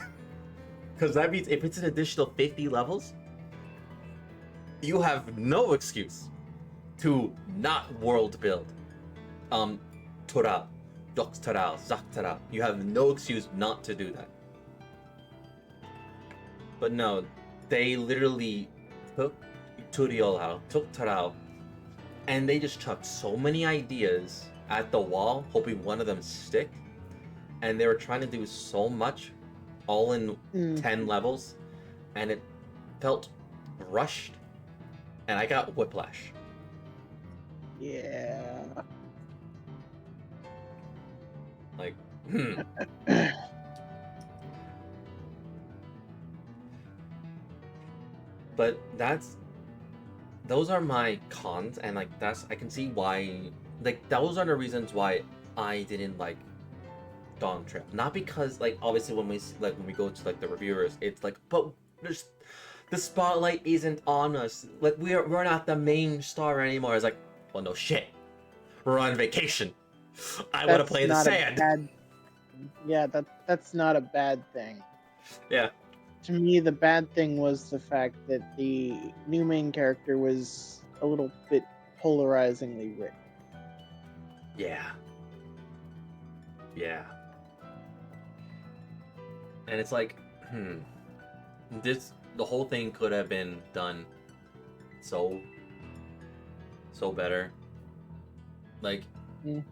Because that means if it's an additional 50 levels, you have no excuse to not world build. Toral, Doktaral, Zaktaral. You have no excuse not to do that. But no, they literally took Turiolau, took Taral, and they just chucked so many ideas at the wall, hoping one of them stick. And they were trying to do so much, all in 10 levels, and it felt rushed, and I got whiplash. Yeah. Like, But those are my cons, and like I can see why, like those are the reasons why I didn't like Dawntrail. Not because like obviously when we go to like the reviewers, it's like, but the spotlight isn't on us. Like we're not the main star anymore. It's like, well, no shit, we're on vacation. I want to play the sand. Yeah, that's not a bad thing. Yeah. To me, the bad thing was the fact that the new main character was a little bit polarizingly written. Yeah. Yeah. And it's like, the whole thing could have been done so better. Like, then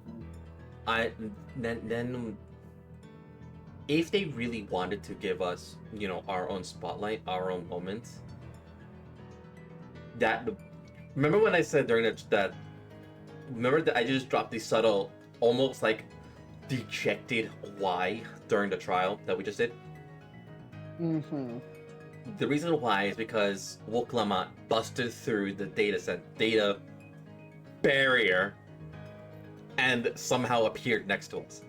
if they really wanted to give us, you know, our own spotlight, our own moments, remember when I said during remember that I just dropped the subtle, almost like dejected why during the trial that we just did? The reason why is because Woklamat busted through the data barrier and somehow appeared next to us.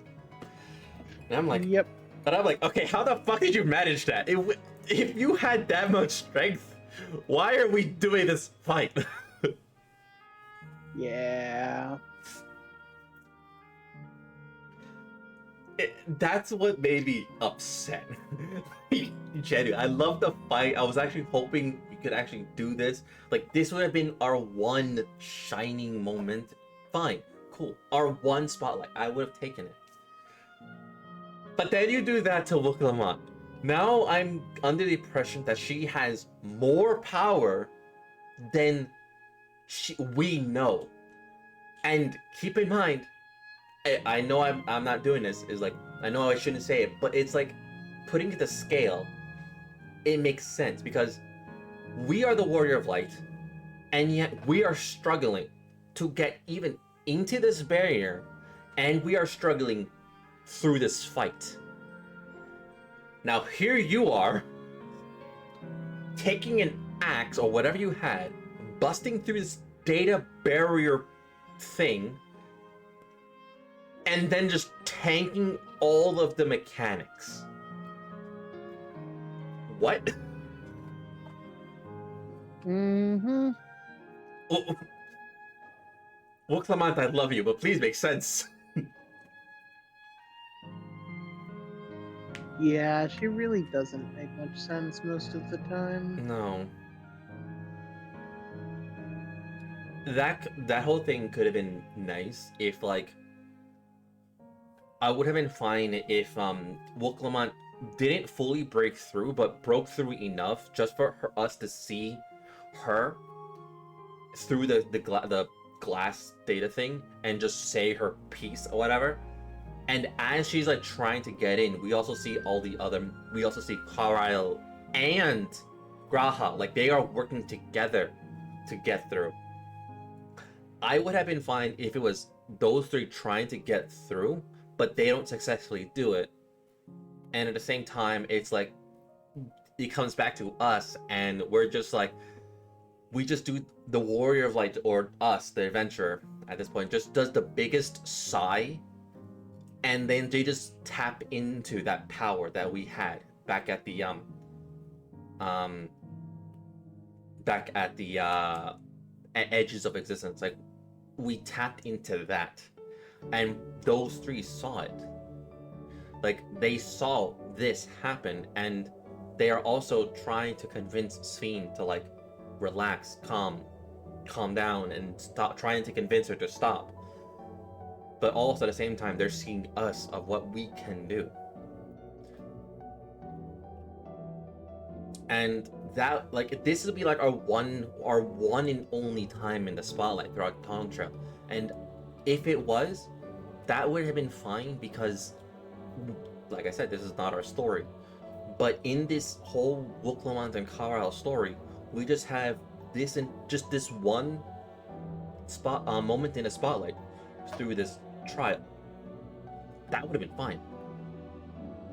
And I'm like, Yep. But I'm like, okay, how the fuck did you manage that? If you had that much strength, why are we doing this fight? Yeah. That's what made me upset. Jenny, I love the fight. I was actually hoping you could actually do this. Like, this would have been our one shining moment. Fine, cool. Our one spotlight. I would have taken it. But then you do that to Wuklamat. Now I'm under the impression that she has more power than we know. And keep in mind, I know I'm not doing this, is like, I know I shouldn't say it, but it's like, putting it to scale, it makes sense, because we are the Warrior of Light, and yet we are struggling to get even into this barrier, and we are struggling through this fight. Now here you are, taking an axe, or whatever you had, busting through this data barrier thing, and then just tanking all of the mechanics. What? Well, Clement, I love you, but please make sense. Yeah, she really doesn't make much sense most of the time. No. That whole thing could have been nice if, like, I would have been fine if Woklamat didn't fully break through, but broke through enough just for us to see her through the glass data thing and just say her piece or whatever. And as she's like trying to get in, we also see Carlisle and Graha, like they are working together to get through. I would have been fine if it was those three trying to get through, but they don't successfully do it. And at the same time, it's like, it comes back to us, and we're just like, we just do the Warrior of Light, or us, the adventurer, at this point, just does the biggest sigh, and then they just tap into that power that we had back at the edges of existence. Like, we tapped into that, and those three saw it. Like, they saw this happen, and they are also trying to convince Sphene to, like, relax, calm down, and stop, trying to convince her to stop. But also at the same time, they're seeing us of what we can do. And that, like, this would be like our one and only time in the spotlight throughout Dawntrail. And if it was, that would have been fine, because, like I said, this is not our story. But in this whole Wooklamant and Carlisle story, we just have this, and just this one moment in the spotlight through this trial. That would have been fine.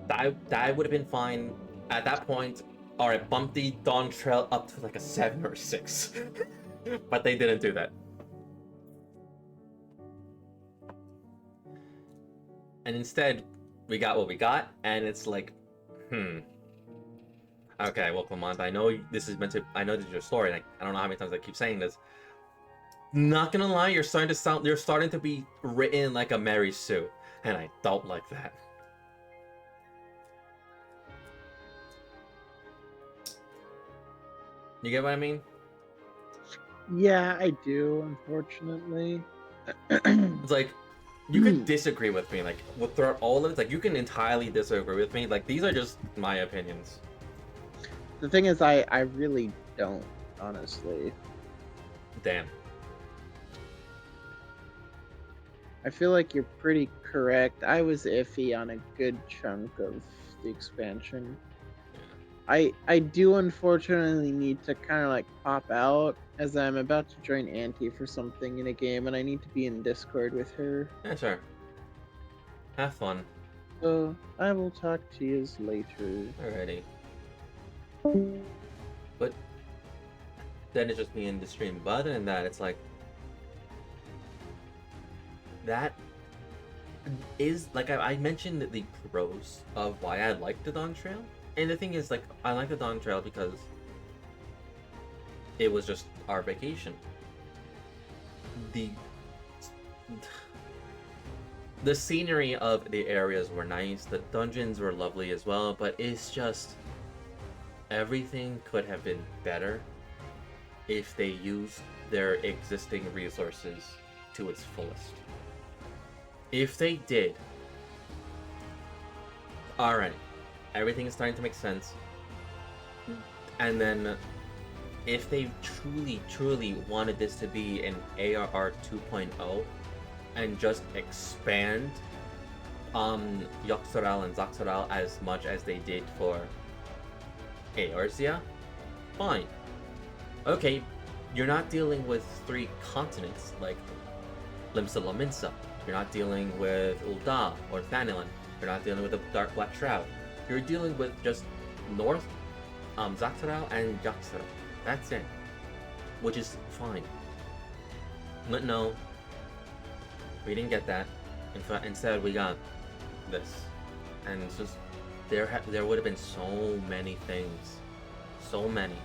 That would have been fine at that point. Alright, bump the Dawntrail up to like a 7 or 6. But they didn't do that. And instead, we got what we got, and it's like, okay, well, Clement, I know this is meant to, I know this is your story, and I don't know how many times I keep saying this. Not gonna lie, you're starting to be written like a Mary Sue, and I don't like that. You get what I mean? Yeah, I do, unfortunately. It's like, you could disagree with me, like, throughout all of it, like, you can entirely disagree with me. Like, these are just my opinions. The thing is, I really don't, honestly. Damn. I feel like you're pretty correct. I was iffy on a good chunk of the expansion. I do unfortunately need to kind of like pop out as I'm about to join Auntie for something in a game, and I need to be in Discord with her. Yeah, sure. Have fun. So I will talk to you later. Alrighty. But then it's just me in the stream. But other than that, it's like that is like I mentioned the pros of why I like the Dawntrail. And the thing is, like, I like the Dawntrail because it was just our vacation. The scenery of the areas were nice, the dungeons were lovely as well, but it's just everything could have been better if they used their existing resources to its fullest. If they did, alright, everything is starting to make sense. And then, if they truly wanted this to be an ARR 2.0 and just expand Yogg-Saral and Zaxxaral as much as they did for Eorzea, fine. Okay, you're not dealing with 3 continents like Limsa Lominsa. You're not dealing with Ul'dah or Thanalan. You're not dealing with the Dark Black Shroud. You're dealing with just North, Zaxxaral and Yogg-Saral. That's it. Which is fine. But no, we didn't get that. Instead, we got this. And it's just, there would have been so many things. So many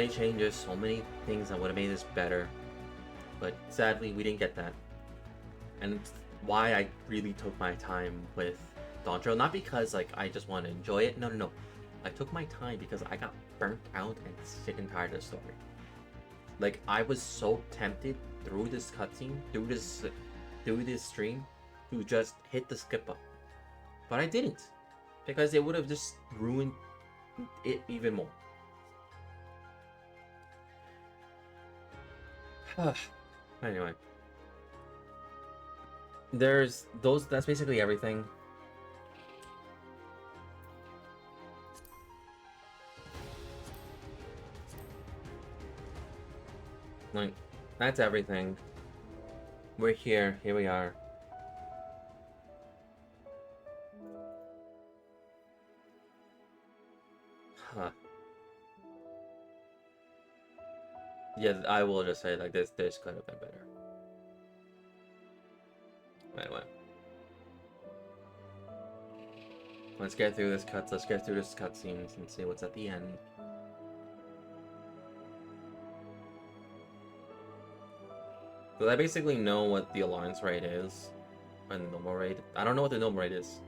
changes, so many things that would have made this better. But sadly, we didn't get that. And why I really took my time with Dawntrail, not because like I just want to enjoy it. No. I took my time because I got burnt out and sick and tired of the story. Like, I was so tempted through this cutscene, through this stream, to just hit the skip button. But I didn't, because it would have just ruined it even more. Anyway, that's basically everything. Like, that's everything. We're here we are. Huh. Yeah, I will just say, like, this could have been better. Anyway. Let's get through this cutscenes and see what's at the end. Because I basically know what the alliance rate is, and the normal rate. I don't know what the normal rate is.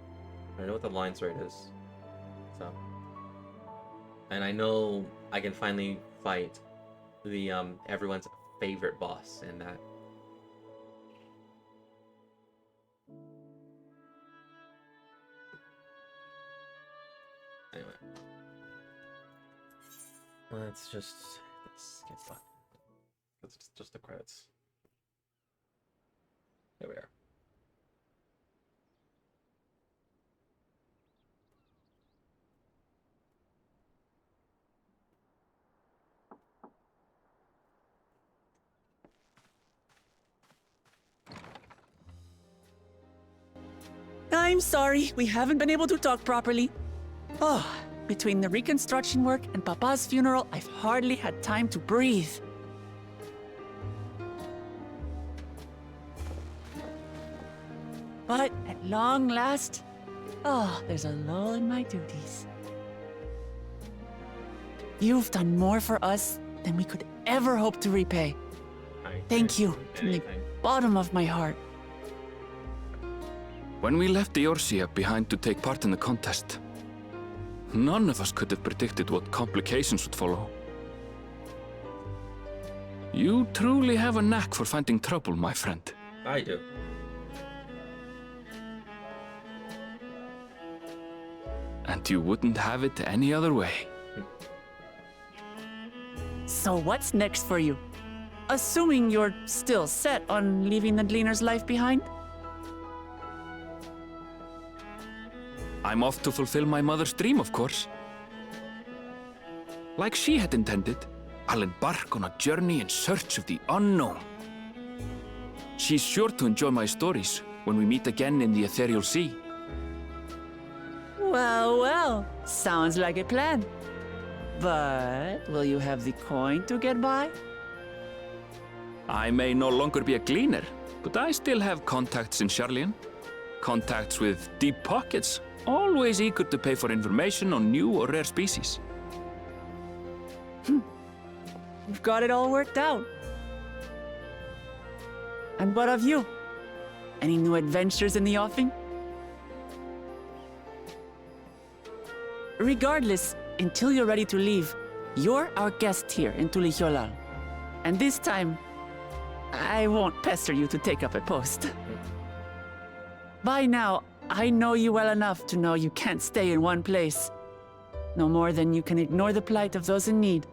I know what the alliance rate is. So, and I know I can finally fight the everyone's favorite boss in that. Anyway, let's just skip button. It's just the credits. There we are. I'm sorry, we haven't been able to talk properly. Oh, between the reconstruction work and Papa's funeral, I've hardly had time to breathe. But at long last, there's a lull in my duties. You've done more for us than we could ever hope to repay. Thank you from the bottom of my heart. When we left Eorzea behind to take part in the contest, none of us could have predicted what complications would follow. You truly have a knack for finding trouble, my friend. I do. And you wouldn't have it any other way. So what's next for you? Assuming you're still set on leaving the Gleaner's life behind? I'm off to fulfill my mother's dream, of course. Like she had intended, I'll embark on a journey in search of the unknown. She's sure to enjoy my stories when we meet again in the ethereal sea. Well, well, sounds like a plan. But will you have the coin to get by? I may no longer be a gleaner, but I still have contacts in Charlian. Contacts with deep pockets, always eager to pay for information on new or rare species. You've got it all worked out. And what of you? Any new adventures in the offing? Regardless, until you're ready to leave, you're our guest here in Tulihyolal. And this time, I won't pester you to take up a post. By now, I know you well enough to know you can't stay in one place. No more than you can ignore the plight of those in need.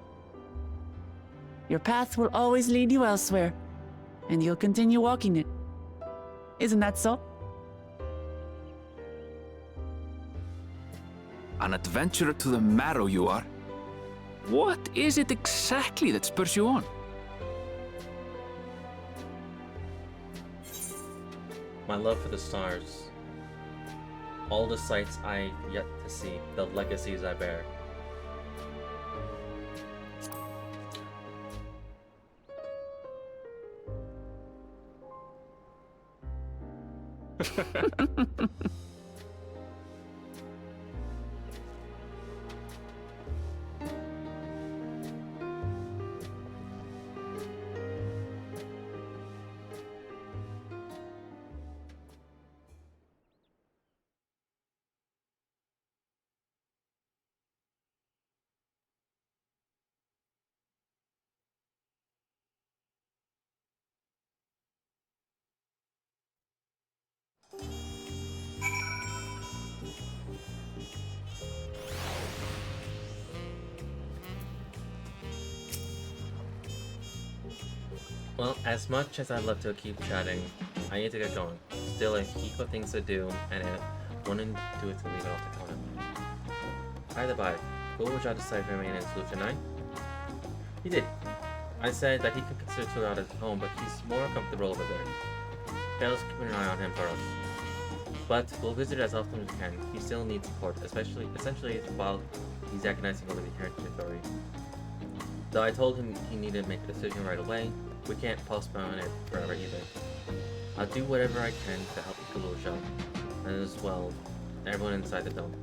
Your path will always lead you elsewhere, and you'll continue walking it. Isn't that so? An adventurer to the marrow you are. What is it exactly that spurs you on? My love for the stars. All the sights I yet to see, the legacies I bear. Well, as much as I'd love to keep chatting, I need to get going. Still a heap of things to do, and I wouldn't do it to leave it off the corner. By the by, Gojo decided to remain in Solution 9? He did. I said that he could consider Tula out at home, but he's more comfortable over there. Tails keeping an eye on him for us. But we'll visit as often as we can. He still needs support, essentially while he's agonizing over the heritage story. Though I told him he needed to make a decision right away, we can't postpone it forever either. I'll do whatever I can to help Gojo, and as well, everyone inside the dome.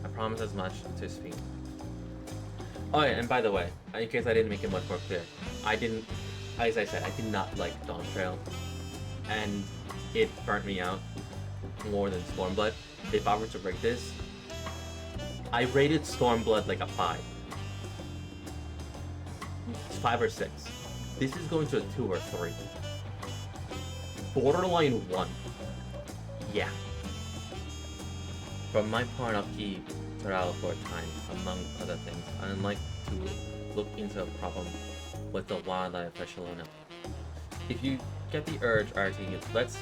I promise as much to his feet. Oh yeah, and by the way, in case I didn't make it much more clear, as I said, I did not like Dawntrail, and it burnt me out more than Stormblood. If I were to rate this, I rated Stormblood like a 5. 5 or 6. This is going to a 2 or 3. Borderline 1. Yeah. From my part, I'll keep Corral for a time, among other things. I'd like to look into a problem with the wildlife at Shalona. If you get the urge, RT, let's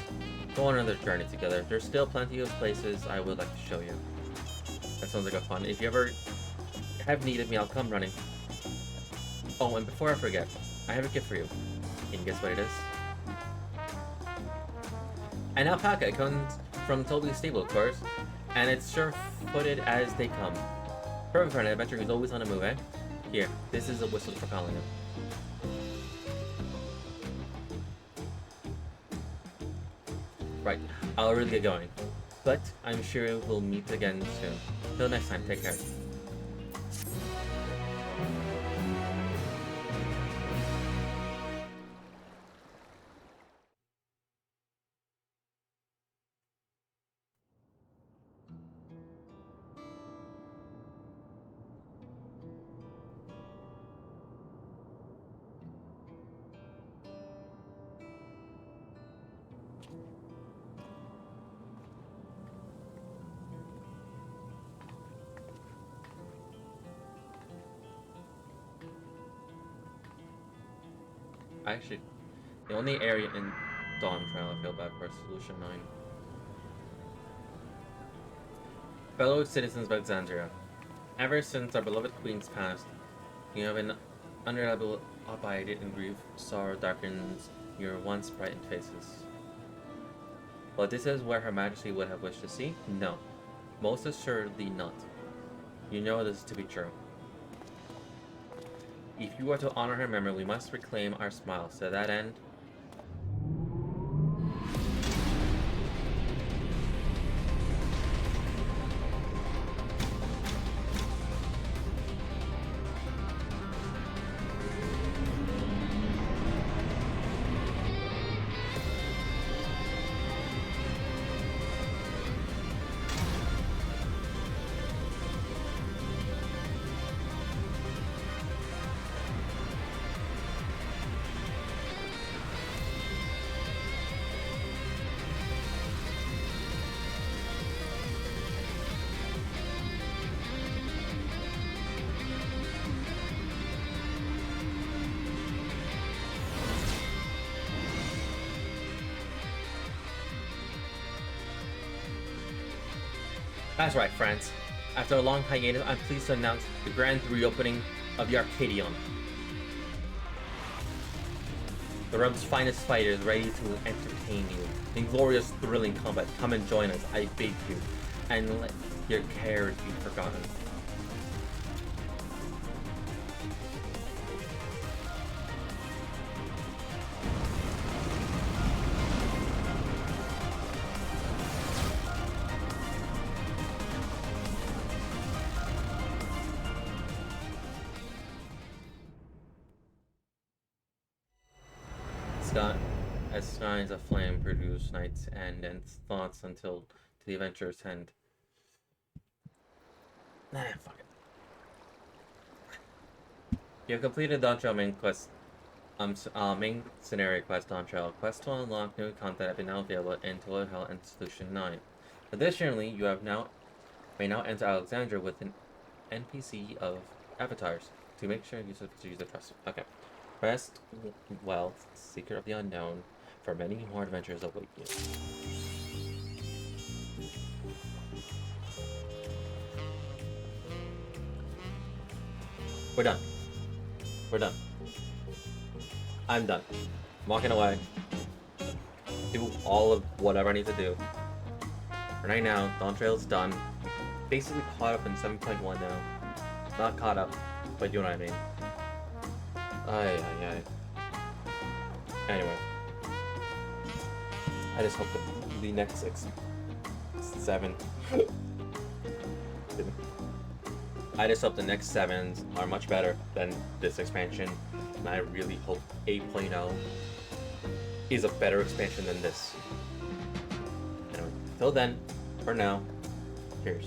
go on another journey together. There's still plenty of places I would like to show you. That sounds like a fun. If you ever have need of me, I'll come running. Oh, and before I forget, I have a gift for you. Can you guess what it is? An alpaca. It comes from Toby's stable, of course, and it's sure-footed as they come. Perfect for an adventurer who's always on the move, eh? Here, this is a whistle for calling him. Right, I'll really get going. But I'm sure we'll meet again soon. Till next time, take care. Actually, the only area in Dawntrail I feel bad for is Solution 9. Fellow citizens of Alexandria, ever since our beloved queen's passed, you have been unreliable, abided in grief. Sorrow darkens your once brightened faces. But this is where Her Majesty would have wished to see? No. Most assuredly not. You know this to be true. If you are to honor her memory, we must reclaim our smiles. To that end, that's right, friends. After a long hiatus, I'm pleased to announce the grand reopening of the Arcadion. The realm's finest fighters ready to entertain you. In glorious, thrilling combat, come and join us, I beg you. And let your cares be forgotten. As signs of flame produce night's end and thoughts until to the adventurer's end. Fuck it. You have completed Dawntrail main quest. Main scenario quest Dawntrail. Quest to unlock new content have been now available in Toilet Hell and Solution 9. Additionally, you may now enter Alexandria with an NPC of avatars to make sure you use the trust. Okay. Rest well, Seeker of the Unknown, for many more adventures await you. We're done. We're done. I'm done. I'm walking away. Do all of whatever I need to do. For right now, Dawntrail's done. Basically caught up in 7.1 now. Not caught up, but you know what I mean. Ay. Anyway. I just hope that the next 7... I just hope the next 7s are much better than this expansion. And I really hope 8.0 is a better expansion than this. Anyway, till then, for now, cheers.